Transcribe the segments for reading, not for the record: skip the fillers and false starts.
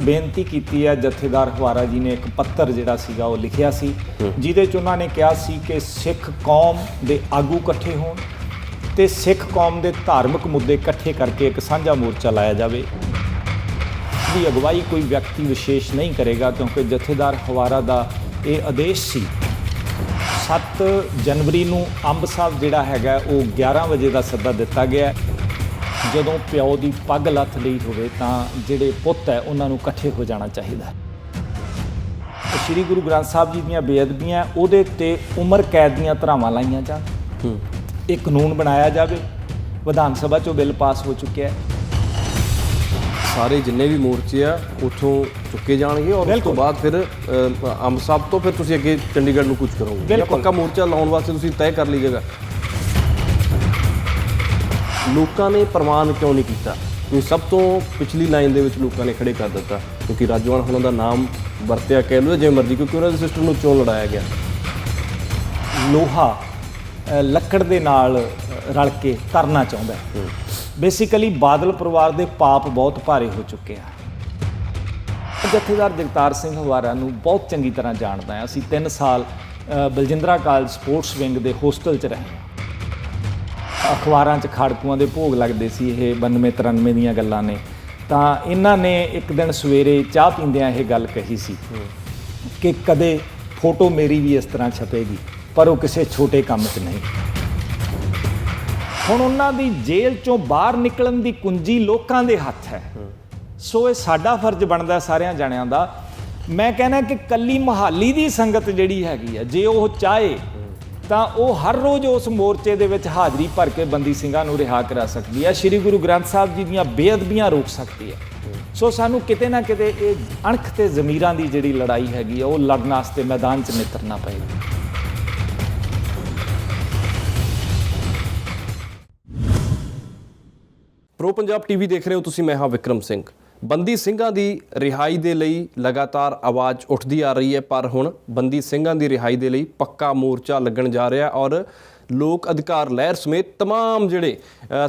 ਬੇਨਤੀ ਕੀਤੀ ਹੈ। ਜਥੇਦਾਰ ਹਵਾਰਾ ਜੀ ਨੇ ਇੱਕ ਪੱਤਰ ਜਿਹੜਾ ਸੀਗਾ ਉਹ ਲਿਖਿਆ ਸੀ, ਜਿਹਦੇ 'ਚ ਉਹਨਾਂ ਨੇ ਕਿਹਾ ਸੀ ਕਿ ਸਿੱਖ ਕੌਮ ਦੇ ਆਗੂ ਇਕੱਠੇ ਹੋਣ ਤੇ ਸਿੱਖ ਕੌਮ ਦੇ ਧਾਰਮਿਕ ਮੁੱਦੇ ਇਕੱਠੇ ਕਰਕੇ ਇੱਕ ਸਾਂਝਾ ਮੋਰਚਾ ਲਾਇਆ ਜਾਵੇ। ਦੀ ਅਗਵਾਈ ਕੋਈ ਵਿਅਕਤੀ ਵਿਸ਼ੇਸ਼ ਨਹੀਂ ਕਰੇਗਾ, ਕਿਉਂਕਿ ਜਥੇਦਾਰ ਹਵਾਰਾ ਦਾ ਇਹ ਆਦੇਸ਼ ਸੀ। 7 ਜਨਵਰੀ ਨੂੰ ਅੰਬ ਸਾਹਿਬ ਜਿਹੜਾ ਹੈਗਾ ਉਹ 11 ਵਜੇ ਦਾ ਸੱਦਾ ਦਿੱਤਾ ਗਿਆ। ਜਦੋਂ ਪਿਓ ਦੀ ਪੱਗ ਲੱਥ ਲਈ ਹੋਵੇ ਤਾਂ ਜਿਹੜੇ ਪੁੱਤ ਹੈ ਉਹਨਾਂ ਨੂੰ ਇਕੱਠੇ ਹੋ ਜਾਣਾ ਚਾਹੀਦਾ ਹੈ। ਸ਼੍ਰੀ ਗੁਰੂ ਗ੍ਰੰਥ ਸਾਹਿਬ ਜੀ ਦੀਆਂ ਬੇਅਦਬੀਆਂ ਉਹਦੇ ਤੇ ਉਮਰ ਕੈਦ ਦੀਆਂ ਧਾਰਾਵਾਂ ਲਾਈਆਂ ਜਾਣ, ਇਹ ਕਾਨੂੰਨ ਬਣਾਇਆ ਜਾਵੇ। ਵਿਧਾਨ ਸਭਾ 'ਚੋਂ ਬਿੱਲ ਪਾਸ ਹੋ ਚੁੱਕਿਆ ਹੈ। ਸਾਰੇ ਜਿੰਨੇ ਵੀ ਮੋਰਚੇ ਆ ਉੱਥੋਂ ਚੁੱਕੇ ਜਾਣਗੇ ਔਰ ਉਸ ਤੋਂ ਬਾਅਦ ਫਿਰ ਅੰਬ ਸਾਹਿਬ ਤੋਂ ਫਿਰ ਤੁਸੀਂ ਅੱਗੇ ਚੰਡੀਗੜ੍ਹ ਨੂੰ ਕੂਚ ਕਰੋਗੇ ਜਾਂ ਪੱਕਾ ਮੋਰਚਾ ਲਾਉਣ ਵਾਸਤੇ ਤੁਸੀਂ ਤੈਅ ਕਰ ਲਈ ਜਗ੍ਹਾ? ਲੋਕਾਂ ਨੇ ਪ੍ਰਵਾਨ ਕਿਉਂ ਨਹੀਂ ਕੀਤਾ? ਕਿਉਂਕਿ ਸਭ ਤੋਂ ਪਿਛਲੀ ਲਾਈਨ ਦੇ ਵਿੱਚ ਲੋਕਾਂ ਨੇ ਖੜੇ ਕਰ ਦਿੱਤਾ, ਕਿਉਂਕਿ ਰਾਜੋਆਣ ਉਹਨਾਂ ਦਾ ਨਾਮ ਵਰਤਿਆ ਕਹਿ ਲਓ ਜਿਵੇਂ ਮਰਜ਼ੀ, ਕਿਉਂਕਿ ਉਹਨਾਂ ਦੇ ਸਿਸਟਮ ਨੂੰ ਚੋਣ ਲੜਾਇਆ ਗਿਆ। ਲੋਹਾ ਲੱਕੜ ਦੇ ਨਾਲ ਰਲ ਕੇ ਤਰਨਾ ਚਾਹੁੰਦਾ ਹੈ। ਬੇਸਿਕਲੀ ਬਾਦਲ ਪਰਿਵਾਰ ਦੇ ਪਾਪ ਬਹੁਤ ਭਾਰੇ ਹੋ ਚੁੱਕੇ ਆ। ਜਥੇਦਾਰ ਜਗਤਾਰ ਸਿੰਘ ਹਵਾਰਾ ਨੂੰ ਬਹੁਤ ਚੰਗੀ ਤਰ੍ਹਾਂ ਜਾਣਦਾ ਹਾਂ। ਅਸੀਂ 3 ਸਾਲ ਬਲਜਿੰਦਰਾ ਕਾਲਜ ਸਪੋਰਟਸ ਵਿੰਗ ਦੇ ਹੋਸਟਲ 'ਚ ਰਹੇ। ਅਖਬਾਰਾਂ 'ਚ ਖਾੜਕੂਆਂ ਦੇ ਭੋਗ ਲੱਗਦੇ ਸੀ, ਇਹ 92-93 ਦੀਆਂ ਗੱਲਾਂ ਨੇ। ਤਾਂ ਇਹਨਾਂ ਨੇ ਇੱਕ ਦਿਨ ਸਵੇਰੇ ਚਾਹ ਪੀਂਦਿਆਂ ਇਹ ਗੱਲ ਕਹੀ ਸੀ ਕਿ ਕਦੇ ਫੋਟੋ ਮੇਰੀ ਵੀ ਇਸ ਤਰ੍ਹਾਂ ਛਪੇਗੀ, ਪਰ ਉਹ ਕਿਸੇ ਛੋਟੇ ਕੰਮ 'ਚ ਨਹੀਂ। ਹੁਣ ਉਹਨਾਂ ਦੀ ਜੇਲ੍ਹ 'ਚੋਂ ਬਾਹਰ ਨਿਕਲਣ ਦੀ ਕੁੰਜੀ ਲੋਕਾਂ ਦੇ ਹੱਥ ਹੈ। ਸੋ ਇਹ ਸਾਡਾ ਫਰਜ਼ ਬਣਦਾ ਸਾਰਿਆਂ ਜਾਣਿਆਂ ਦਾ। ਮੈਂ ਕਹਿੰਦਾ ਕਿ ਕੱਲੀ ਮੁਹਾਲੀ ਦੀ ਸੰਗਤ ਜਿਹੜੀ ਹੈਗੀ ਹੈ, ਜੇ ਉਹ ਚਾਹੇ ਤਾਂ ਉਹ ਹਰ ਰੋਜ਼ ਉਸ ਮੋਰਚੇ ਦੇ ਵਿੱਚ ਹਾਜ਼ਰੀ ਭਰ ਕੇ ਬੰਦੀ ਸਿੰਘਾਂ ਨੂੰ ਰਿਹਾ ਕਰਾ ਸਕਦੀ ਹੈ, ਸ਼੍ਰੀ ਗੁਰੂ ਗ੍ਰੰਥ ਸਾਹਿਬ ਜੀ ਦੀਆਂ ਬੇਅਦਬੀਆਂ ਰੋਕ ਸਕਦੀ ਹੈ। ਸੋ ਸਾਨੂੰ ਕਿਤੇ ਨਾ ਕਿਤੇ ਇਹ ਅਣਖ ਤੇ ਜ਼ਮੀਰਾਂ ਦੀ ਜਿਹੜੀ ਲੜਾਈ ਹੈਗੀ ਹੈ ਉਹ ਲੜਨ ਵਾਸਤੇ ਮੈਦਾਨ 'ਚ ਨਿਤਰਨਾ ਪਏਗਾ। ਪ੍ਰੋ ਪੰਜਾਬ ਟੀਵੀ ਦੇਖ ਰਹੇ ਹੋ ਤੁਸੀਂ, ਮੈਂ ਹਾਂ ਵਿਕਰਮ ਸਿੰਘ। ਬੰਦੀ ਸਿੰਘਾਂ ਦੀ ਰਿਹਾਈ ਦੇ ਲਈ ਲਗਾਤਾਰ ਆਵਾਜ਼ ਉੱਠਦੀ ਆ ਰਹੀ ਹੈ, ਪਰ ਹੁਣ ਬੰਦੀ ਸਿੰਘਾਂ ਦੀ ਰਿਹਾਈ ਦੇ ਲਈ ਪੱਕਾ ਮੋਰਚਾ ਲੱਗਣ ਜਾ ਰਿਹਾ ਔਰ ਲੋਕ ਅਧਿਕਾਰ ਲਹਿਰ ਸਮੇਤ ਤਮਾਮ ਜਿਹੜੇ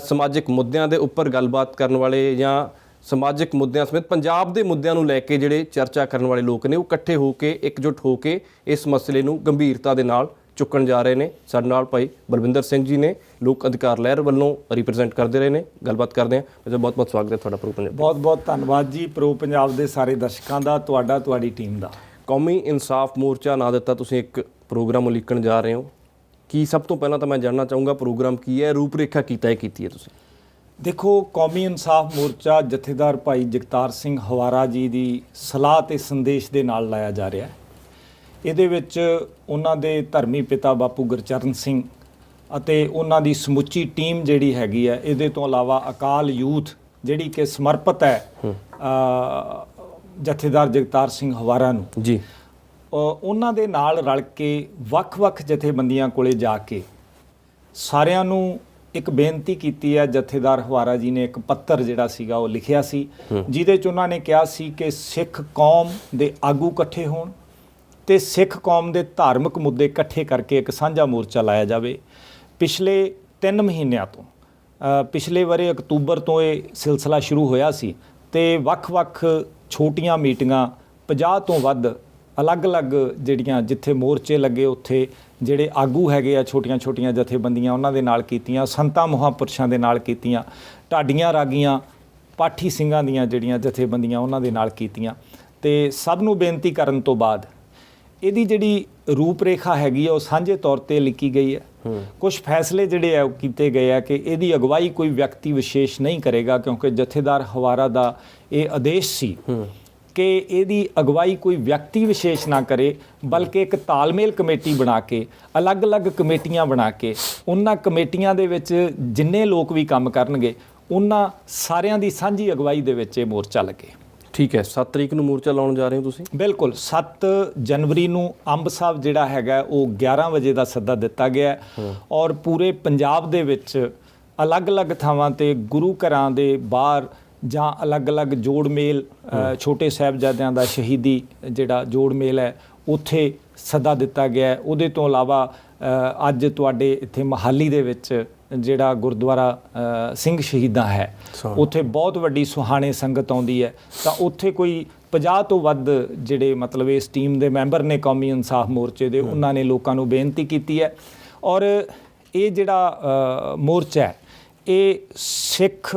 ਸਮਾਜਿਕ ਮੁੱਦਿਆਂ ਦੇ ਉੱਪਰ ਗੱਲਬਾਤ ਕਰਨ ਵਾਲੇ ਜਾਂ ਸਮਾਜਿਕ ਮੁੱਦਿਆਂ ਸਮੇਤ ਪੰਜਾਬ ਦੇ ਮੁੱਦਿਆਂ ਨੂੰ ਲੈ ਕੇ ਜਿਹੜੇ ਚਰਚਾ ਕਰਨ ਵਾਲੇ ਲੋਕ ਨੇ, ਉਹ ਇਕੱਠੇ ਹੋ ਕੇ ਇਕਜੁੱਟ ਹੋ ਕੇ ਇਸ ਮਸਲੇ ਨੂੰ ਗੰਭੀਰਤਾ ਦੇ ਨਾਲ ਚੁੱਕਣ ਜਾ ਰਹੇ ਨੇ। ਸਾਡੇ ਨਾਲ ਭਾਈ ਬਲਵਿੰਦਰ ਸਿੰਘ ਜੀ ਨੇ, ਲੋਕ ਅਧਿਕਾਰ ਲਹਿਰ ਵੱਲੋਂ ਰਿਪਰੈਜ਼ੈਂਟ ਕਰਦੇ ਰਹੇ ਨੇ। ਗੱਲਬਾਤ ਕਰਦੇ ਹਾਂ। ਬਹੁਤ ਬਹੁਤ ਸਵਾਗਤ ਹੈ ਤੁਹਾਡਾ ਪ੍ਰੋ ਪੰਜਾਬ। ਬਹੁਤ ਬਹੁਤ ਧੰਨਵਾਦ ਜੀ ਪ੍ਰੋ ਪੰਜਾਬ ਦੇ ਸਾਰੇ ਦਰਸ਼ਕਾਂ ਦਾ, ਤੁਹਾਡੀ ਟੀਮ ਦਾ। ਕੌਮੀ ਇਨਸਾਫ ਮੋਰਚਾ ਨਾਂ ਦਿੱਤਾ ਤੁਸੀਂ, ਇੱਕ ਪ੍ਰੋਗਰਾਮ ਉਲੀਕਣ ਜਾ ਰਹੇ ਹੋ। ਕੀ ਸਭ ਤੋਂ ਪਹਿਲਾਂ ਤਾਂ ਮੈਂ ਜਾਣਨਾ ਚਾਹੂੰਗਾ ਪ੍ਰੋਗਰਾਮ ਕੀ ਹੈ, ਰੂਪਰੇਖਾ ਕੀ ਤੈਅ ਕੀਤੀ ਹੈ ਤੁਸੀਂ? ਦੇਖੋ, ਕੌਮੀ ਇਨਸਾਫ ਮੋਰਚਾ ਜਥੇਦਾਰ ਭਾਈ ਜਗਤਾਰ ਸਿੰਘ ਹਵਾਰਾ ਜੀ ਦੀ ਸਲਾਹ ਤੇ ਸੰਦੇਸ਼ ਦੇ ਨਾਲ ਲਾਇਆ ਜਾ ਰਿਹਾ ਹੈ। ਇਹਦੇ ਵਿੱਚ ਉਹਨਾਂ ਦੇ ਧਰਮੀ ਪਿਤਾ ਬਾਪੂ ਗੁਰਚਰਨ ਸਿੰਘ ਅਤੇ ਉਹਨਾਂ ਦੀ ਸਮੁੱਚੀ ਟੀਮ ਜਿਹੜੀ ਹੈਗੀ ਹੈ, ਇਹਦੇ ਤੋਂ ਇਲਾਵਾ ਅਕਾਲ ਯੂਥ ਜਿਹੜੀ ਕਿ ਸਮਰਪਿਤ ਹੈ ਜਥੇਦਾਰ ਜਗਤਾਰ ਸਿੰਘ ਹਵਾਰਾ ਨੂੰ ਜੀ, ਉਹਨਾਂ ਦੇ ਨਾਲ ਰਲ ਕੇ ਵੱਖ-ਵੱਖ ਜਥੇਬੰਦੀਆਂ ਕੋਲੇ ਜਾ ਕੇ ਸਾਰਿਆਂ ਨੂੰ ਇੱਕ ਬੇਨਤੀ ਕੀਤੀ ਹੈ। ਜਥੇਦਾਰ ਹਵਾਰਾ ਜੀ ਨੇ ਇੱਕ ਪੱਤਰ ਜਿਹੜਾ ਸੀਗਾ ਉਹ ਲਿਖਿਆ ਸੀ, ਜਿਹਦੇ 'ਚ ਉਹਨਾਂ ਨੇ ਕਿਹਾ ਸੀ ਕਿ ਸਿੱਖ ਕੌਮ ਦੇ ਆਗੂ ਇਕੱਠੇ ਹੋਣ ਤੇ ਸਿੱਖ ਕੌਮ ਦੇ ਧਾਰਮਿਕ ਮੁੱਦੇ ਇਕੱਠੇ ਕਰਕੇ ਇੱਕ ਸਾਂਝਾ ਮੋਰਚਾ ਲਾਇਆ ਜਾਵੇ। ਪਿਛਲੇ 3 ਮਹੀਨਿਆਂ ਤੋਂ, ਪਿਛਲੇ ਵਰੇ ਅਕਤੂਬਰ ਤੋਂ ਇਹ ਸਿਲਸਿਲਾ ਸ਼ੁਰੂ ਹੋਇਆ ਸੀ ਤੇ ਵੱਖ-ਵੱਖ ਛੋਟੀਆਂ ਮੀਟਿੰਗਾਂ 50 ਤੋਂ ਵੱਧ ਅਲੱਗ-ਅਲੱਗ ਜਿਹੜੀਆਂ ਜਿੱਥੇ ਮੋਰਚੇ ਲੱਗੇ ਉੱਥੇ ਜਿਹੜੇ ਆਗੂ ਹੈਗੇ ਆ, ਛੋਟੀਆਂ-ਛੋਟੀਆਂ ਜਥੇਬੰਦੀਆਂ ਉਹਨਾਂ ਦੇ ਨਾਲ ਕੀਤੀਆਂ, ਸੰਤਾਂ ਮਹਾਂਪੁਰਸ਼ਾਂ ਦੇ ਨਾਲ ਕੀਤੀਆਂ, ਢਾਡੀਆਂ ਰਾਗੀਆਂ ਪਾਠੀ ਸਿੰਘਾਂ ਦੀਆਂ ਜਿਹੜੀਆਂ ਜਥੇਬੰਦੀਆਂ ਉਹਨਾਂ ਦੇ ਨਾਲ ਕੀਤੀਆਂ। ਤੇ ਸਭ ਨੂੰ ਬੇਨਤੀ ਕਰਨ ਤੋਂ ਬਾਅਦ ਇਹਦੀ ਜਿਹੜੀ ਰੂਪਰੇਖਾ ਹੈਗੀ ਆ ਉਹ ਸਾਂਝੇ ਤੌਰ ਤੇ ਲਿਖੀ ਗਈ ਹੈ। ਕੁਝ ਫੈਸਲੇ ਜਿਹੜੇ ਆ ਉਹ ਕੀਤੇ ਗਏ ਆ ਕਿ ਇਹਦੀ ਅਗਵਾਈ ਕੋਈ ਵਿਅਕਤੀ ਵਿਸ਼ੇਸ਼ ਨਹੀਂ ਕਰੇਗਾ, ਕਿਉਂਕਿ ਜਥੇਦਾਰ ਹਵਾਰਾ ਦਾ ਇਹ ਆਦੇਸ਼ ਸੀ ਕਿ ਇਹਦੀ ਅਗਵਾਈ ਕੋਈ ਵਿਅਕਤੀ ਵਿਸ਼ੇਸ਼ ਨਾ ਕਰੇ, ਬਲਕਿ ਇੱਕ ਤਾਲਮੇਲ ਕਮੇਟੀ ਬਣਾ ਕੇ, ਅਲੱਗ-ਅਲੱਗ ਕਮੇਟੀਆਂ ਬਣਾ ਕੇ, ਉਹਨਾਂ ਕਮੇਟੀਆਂ ਦੇ ਵਿੱਚ ਜਿੰਨੇ ਲੋਕ ਵੀ ਕੰਮ ਕਰਨਗੇ ਉਹਨਾਂ ਸਾਰਿਆਂ ਦੀ ਸਾਂਝੀ ਅਗਵਾਈ ਦੇ ਵਿੱਚ ਇਹ ਮੋਰਚਾ ਲੱਗੇ। ਠੀਕ ਹੈ, 7 ਤਰੀਕ ਨੂੰ ਮੋਰਚਾ ਲਾਉਣ ਜਾ ਰਹੇ ਹੋ ਤੁਸੀਂ? ਬਿਲਕੁਲ, 7 ਜਨਵਰੀ ਨੂੰ ਅੰਬ ਸਾਹਿਬ ਜਿਹੜਾ ਹੈਗਾ ਉਹ 11 ਵਜੇ ਦਾ ਸੱਦਾ ਦਿੱਤਾ ਗਿਆ ਔਰ ਪੂਰੇ ਪੰਜਾਬ ਦੇ ਵਿੱਚ ਅਲੱਗ-ਅਲੱਗ ਥਾਵਾਂ ਤੇ ਗੁਰੂ ਘਰਾਂ ਦੇ ਬਾਹਰ ਜਾਂ ਅਲੱਗ-ਅਲੱਗ ਜੋੜ ਮੇਲ, ਛੋਟੇ ਸਾਹਿਬਜ਼ਾਦਿਆਂ ਦਾ ਸ਼ਹੀਦੀ ਜਿਹੜਾ ਜੋੜ ਮੇਲ ਹੈ ਉੱਥੇ ਸੱਦਾ ਦਿੱਤਾ ਗਿਆ। ਉਹਦੇ ਤੋਂ ਇਲਾਵਾ ਅੱਜ ਤੁਹਾਡੇ ਇੱਥੇ ਮੋਹਾਲੀ ਦੇ ਵਿੱਚ ਜਿਹੜਾ ਗੁਰਦੁਆਰਾ ਸਿੰਘ ਸ਼ਹੀਦਾਂ ਹੈ, ਉੱਥੇ ਬਹੁਤ ਵੱਡੀ ਸੁਹਾਣੇ ਸੰਗਤ ਆਉਂਦੀ ਹੈ, ਤਾਂ ਉੱਥੇ ਕੋਈ 50 ਤੋਂ ਵੱਧ ਜਿਹੜੇ ਮਤਲਬ ਇਸ ਟੀਮ ਦੇ ਮੈਂਬਰ ਨੇ ਕੌਮੀ ਇਨਸਾਫ ਮੋਰਚੇ ਦੇ, ਉਹਨਾਂ ਨੇ ਲੋਕਾਂ ਨੂੰ ਬੇਨਤੀ ਕੀਤੀ ਹੈ। ਔਰ ਇਹ ਜਿਹੜਾ ਮੋਰਚਾ ਹੈ ਇਹ ਸਿੱਖ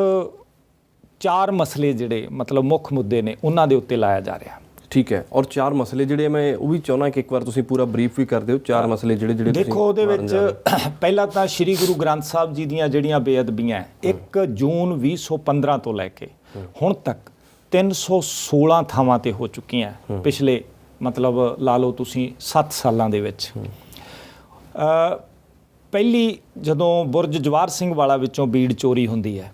4 ਮਸਲੇ ਜਿਹੜੇ ਮਤਲਬ ਮੁੱਖ ਮੁੱਦੇ ਨੇ ਉਹਨਾਂ ਦੇ ਉੱਤੇ ਲਾਇਆ ਜਾ ਰਿਹਾ। ਠੀਕ ਹੈ। ਔਰ 4 ਮਸਲੇ ਜਿਹੜੇ ਮੈਂ ਉਹ ਵੀ ਚਾਹੁੰਦਾ ਕਿ ਇੱਕ ਵਾਰ ਤੁਸੀਂ ਪੂਰਾ ਬਰੀਫ ਵੀ ਕਰ ਦਿਓ। 4 ਮਸਲੇ ਜਿਹੜੇ ਦੇਖੋ, ਉਹਦੇ ਵਿੱਚ ਪਹਿਲਾਂ ਤਾਂ ਸ੍ਰੀ ਗੁਰੂ ਗ੍ਰੰਥ ਸਾਹਿਬ ਜੀ ਦੀਆਂ ਜਿਹੜੀਆਂ ਬੇਅਦਬੀਆਂ 1 ਜੂਨ 2015 ਤੋਂ ਲੈ ਕੇ ਹੁਣ ਤੱਕ 316 ਥਾਵਾਂ ਤੇ ਹੋ ਚੁੱਕੀਆਂ ਪਿਛਲੇ ਮਤਲਬ ਲਾ ਲਓ ਤੁਸੀਂ 7 ਸਾਲਾਂ ਦੇ ਵਿੱਚ। ਪਹਿਲੀ ਜਦੋਂ ਬੁਰਜ ਜਵਾਹਰ ਸਿੰਘ ਵਾਲਾ ਵਿੱਚੋਂ ਬੀੜ ਚੋਰੀ ਹੁੰਦੀ ਹੈ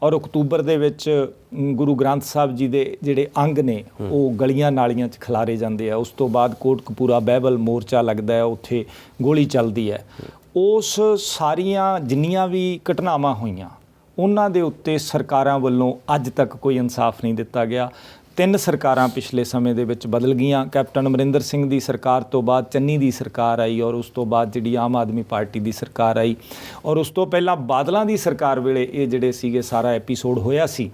ਔਰ ਅਕਤੂਬਰ ਦੇ ਵਿੱਚ ਗੁਰੂ ਗ੍ਰੰਥ ਸਾਹਿਬ ਜੀ ਦੇ ਜਿਹੜੇ ਅੰਗ ਨੇ ਉਹ ਗਲੀਆਂ ਨਾਲੀਆਂ 'ਚ ਖਿਲਾਰੇ ਜਾਂਦੇ ਆ। ਉਸ ਤੋਂ ਬਾਅਦ ਕੋਟਕਪੂਰਾ ਬਾਈਬਲ ਮੋਰਚਾ ਲੱਗਦਾ ਹੈ, ਉੱਥੇ ਗੋਲੀ ਚੱਲਦੀ ਹੈ। ਉਸ ਸਾਰੀਆਂ ਜਿੰਨੀਆਂ ਵੀ ਘਟਨਾਵਾਂ ਹੋਈਆਂ ਉਹਨਾਂ ਦੇ ਉੱਤੇ ਸਰਕਾਰਾਂ ਵੱਲੋਂ ਅੱਜ ਤੱਕ ਕੋਈ ਇਨਸਾਫ ਨਹੀਂ ਦਿੱਤਾ ਗਿਆ। 3 ਸਰਕਾਰਾਂ ਪਿਛਲੇ ਸਮੇਂ ਦੇ ਵਿੱਚ ਬਦਲ ਗਈਆਂ। ਕੈਪਟਨ ਅਮਰਿੰਦਰ ਸਿੰਘ ਦੀ ਸਰਕਾਰ ਤੋਂ ਬਾਅਦ ਚੰਨੀ ਦੀ ਸਰਕਾਰ ਆਈ ਔਰ ਉਸ ਤੋਂ ਬਾਅਦ ਜਿਹੜੀ ਆਮ ਆਦਮੀ ਪਾਰਟੀ ਦੀ ਸਰਕਾਰ ਆਈ ਔਰ ਉਸ ਤੋਂ ਪਹਿਲਾਂ ਬਾਦਲਾਂ ਦੀ ਸਰਕਾਰ ਵੇਲੇ ਇਹ ਜਿਹੜੇ ਸੀਗੇ ਸਾਰਾ ਐਪੀਸੋਡ ਹੋਇਆ ਸੀ,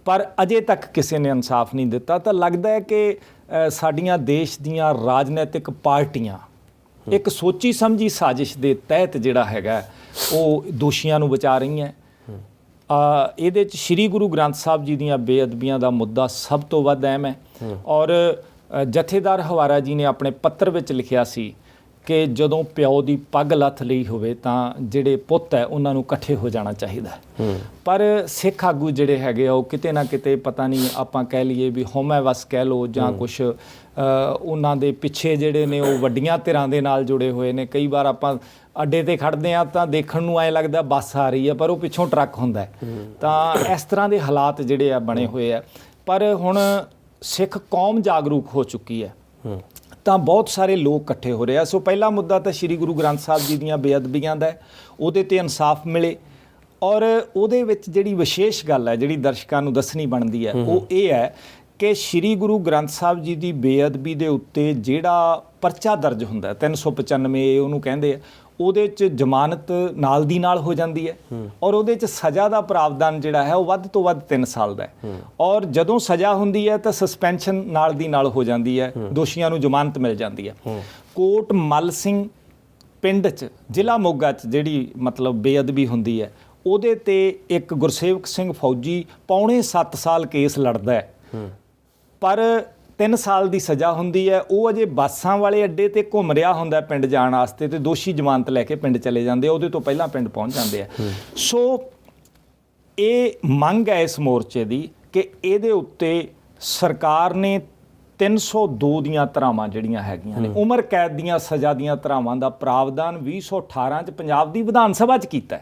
ਪਰ ਅਜੇ ਤੱਕ ਕਿਸੇ ਨੇ ਇਨਸਾਫ ਨਹੀਂ ਦਿੱਤਾ। ਤਾਂ ਲੱਗਦਾ ਹੈ ਕਿ ਸਾਡੀਆਂ ਦੇਸ਼ ਦੀਆਂ ਰਾਜਨੀਤਿਕ ਪਾਰਟੀਆਂ ਇੱਕ ਸੋਚੀ ਸਮਝੀ ਸਾਜ਼ਿਸ਼ ਦੇ ਤਹਿਤ ਜਿਹੜਾ ਹੈਗਾ ਉਹ ਦੋਸ਼ੀਆਂ ਨੂੰ ਬਚਾ ਰਹੀਆਂ। ਇਹਦੇ 'ਚ ਸ੍ਰੀ ਗੁਰੂ ਗ੍ਰੰਥ ਸਾਹਿਬ ਜੀ ਦੀਆਂ ਬੇਅਦਬੀਆਂ ਦਾ ਮੁੱਦਾ ਸਭ ਤੋਂ ਵੱਧ ਅਹਿਮ ਹੈ। ਔਰ ਜਥੇਦਾਰ ਹਵਾਰਾ ਜੀ ਨੇ ਆਪਣੇ ਪੱਤਰ ਵਿੱਚ ਲਿਖਿਆ ਸੀ ਕਿ ਜਦੋਂ ਪਿਓ ਦੀ ਪੱਗ ਲੱਥ ਲਈ ਹੋਵੇ ਤਾਂ ਜਿਹੜੇ ਪੁੱਤ ਹੈ ਉਹਨਾਂ ਨੂੰ ਇਕੱਠੇ ਹੋ ਜਾਣਾ ਚਾਹੀਦਾ। ਪਰ ਸਿੱਖ ਆਗੂ ਜਿਹੜੇ ਹੈਗੇ ਆ ਉਹ ਕਿਤੇ ਨਾ ਕਿਤੇ ਪਤਾ ਨਹੀਂ ਆਪਾਂ ਕਹਿ ਲਈਏ ਵੀ ਹਉਮੈ ਵਸ ਕਹਿ ਲਓ ਜਾਂ ਕੁਛ ਉਹਨਾਂ ਦੇ ਪਿੱਛੇ ਜਿਹੜੇ ਨੇ ਉਹ ਵੱਡੀਆਂ ਧਿਰਾਂ ਦੇ ਨਾਲ ਜੁੜੇ ਹੋਏ ਨੇ। ਕਈ ਵਾਰ ਆਪਾਂ ਅੱਡੇ ਤੇ ਖੜਦੇ ਆ ਤਾਂ ਦੇਖਣ ਨੂੰ ਐਂ ਲੱਗਦਾ ਬੱਸ ਆ ਰਹੀ ਹੈ ਪਰ ਉਹ ਪਿੱਛੋਂ ਟਰੱਕ ਹੁੰਦਾ। ਤਾਂ ਇਸ ਤਰ੍ਹਾਂ ਦੇ ਹਾਲਾਤ ਜਿਹੜੇ ਆ ਬਣੇ ਹੋਏ ਆ। ਪਰ ਹੁਣ ਸਿੱਖ ਕੌਮ ਜਾਗਰੂਕ ਹੋ ਚੁੱਕੀ ਹੈ ਤਾਂ ਬਹੁਤ ਸਾਰੇ ਲੋਕ ਇਕੱਠੇ ਹੋ ਰਹੇ ਆ। ਸੋ ਪਹਿਲਾ ਮੁੱਦਾ ਤਾਂ ਸ੍ਰੀ ਗੁਰੂ ਗ੍ਰੰਥ ਸਾਹਿਬ ਜੀ ਦੀਆਂ ਬੇਅਦਬੀਆਂ ਦਾ, ਉਹਦੇ ਤੇ ਇਨਸਾਫ ਮਿਲੇ। ਔਰ ਉਹਦੇ ਵਿੱਚ ਜਿਹੜੀ ਵਿਸ਼ੇਸ਼ ਗੱਲ ਹੈ ਜਿਹੜੀ ਦਰਸ਼ਕਾਂ ਨੂੰ ਦੱਸਣੀ ਬਣਦੀ ਹੈ ਉਹ ਇਹ ਹੈ ਕਿ ਸ੍ਰੀ ਗੁਰੂ ਗ੍ਰੰਥ ਸਾਹਿਬ ਜੀ ਦੀ ਬੇਅਦਬੀ ਦੇ ਉੱਤੇ ਜਿਹੜਾ ਪਰਚਾ ਦਰਜ ਹੁੰਦਾ 395 ਉਹਨੂੰ ਕਹਿੰਦੇ ਆ, ਉਹਦੇ 'ਚ ਜ਼ਮਾਨਤ ਨਾਲ ਦੀ ਨਾਲ ਹੋ ਜਾਂਦੀ ਹੈ ਔਰ ਉਹਦੇ 'ਚ ਸਜ਼ਾ ਦਾ ਪ੍ਰਾਵਧਾਨ ਜਿਹੜਾ ਹੈ ਉਹ ਵੱਧ ਤੋਂ ਵੱਧ 3 ਸਾਲ ਦਾ ਹੈ। ਔਰ ਜਦੋਂ ਸਜ਼ਾ ਹੁੰਦੀ ਹੈ ਤਾਂ ਸਸਪੈਂਸ਼ਨ ਨਾਲ ਦੀ ਨਾਲ ਹੋ ਜਾਂਦੀ ਹੈ, ਦੋਸ਼ੀਆਂ ਨੂੰ ਜ਼ਮਾਨਤ ਮਿਲ ਜਾਂਦੀ ਹੈ। ਕੋਟ ਮੱਲ ਸਿੰਘ ਪਿੰਡ 'ਚ ਜ਼ਿਲ੍ਹਾ ਮੋਗਾ 'ਚ ਜਿਹੜੀ ਮਤਲਬ ਬੇਅਦਬੀ ਹੁੰਦੀ ਹੈ ਉਹਦੇ ਤੇ ਇੱਕ ਗੁਰਸੇਵਕ ਸਿੰਘ ਫੌਜੀ ਪੌਣੇ 7 ਸਾਲ ਕੇਸ ਲੜਦਾ ਹੈ, ਪਰ 3 ਸਾਲ ਦੀ ਸਜ਼ਾ ਹੁੰਦੀ ਹੈ। ਉਹ ਅਜੇ ਬੱਸਾਂ ਵਾਲੇ ਅੱਡੇ ਤੇ ਘੁੰਮ ਰਿਹਾ ਹੁੰਦਾ ਪਿੰਡ ਜਾਣ ਵਾਸਤੇ ਤੇ ਦੋਸ਼ੀ ਜ਼ਮਾਨਤ ਲੈ ਕੇ ਪਿੰਡ ਚਲੇ ਜਾਂਦੇ ਆ, ਉਹਦੇ ਤੋਂ ਪਹਿਲਾਂ ਪਿੰਡ ਪਹੁੰਚ ਜਾਂਦੇ ਆ। ਸੋ ਇਹ ਮੰਗ ਹੈ ਇਸ ਮੋਰਚੇ ਦੀ ਕਿ ਇਹਦੇ ਉੱਤੇ ਸਰਕਾਰ ਨੇ 302 ਦੀਆਂ ਧਾਰਾਵਾਂ ਜਿਹੜੀਆਂ ਹੈਗੀਆਂ ਨੇ ਉਮਰ ਕੈਦ ਦੀਆਂ ਸਜ਼ਾ ਦੀਆਂ ਧਾਰਾਵਾਂ ਦਾ ਪ੍ਰਾਵਧਾਨ 2018 'ਚ ਪੰਜਾਬ ਦੀ ਵਿਧਾਨ ਸਭਾ 'ਚ ਕੀਤਾ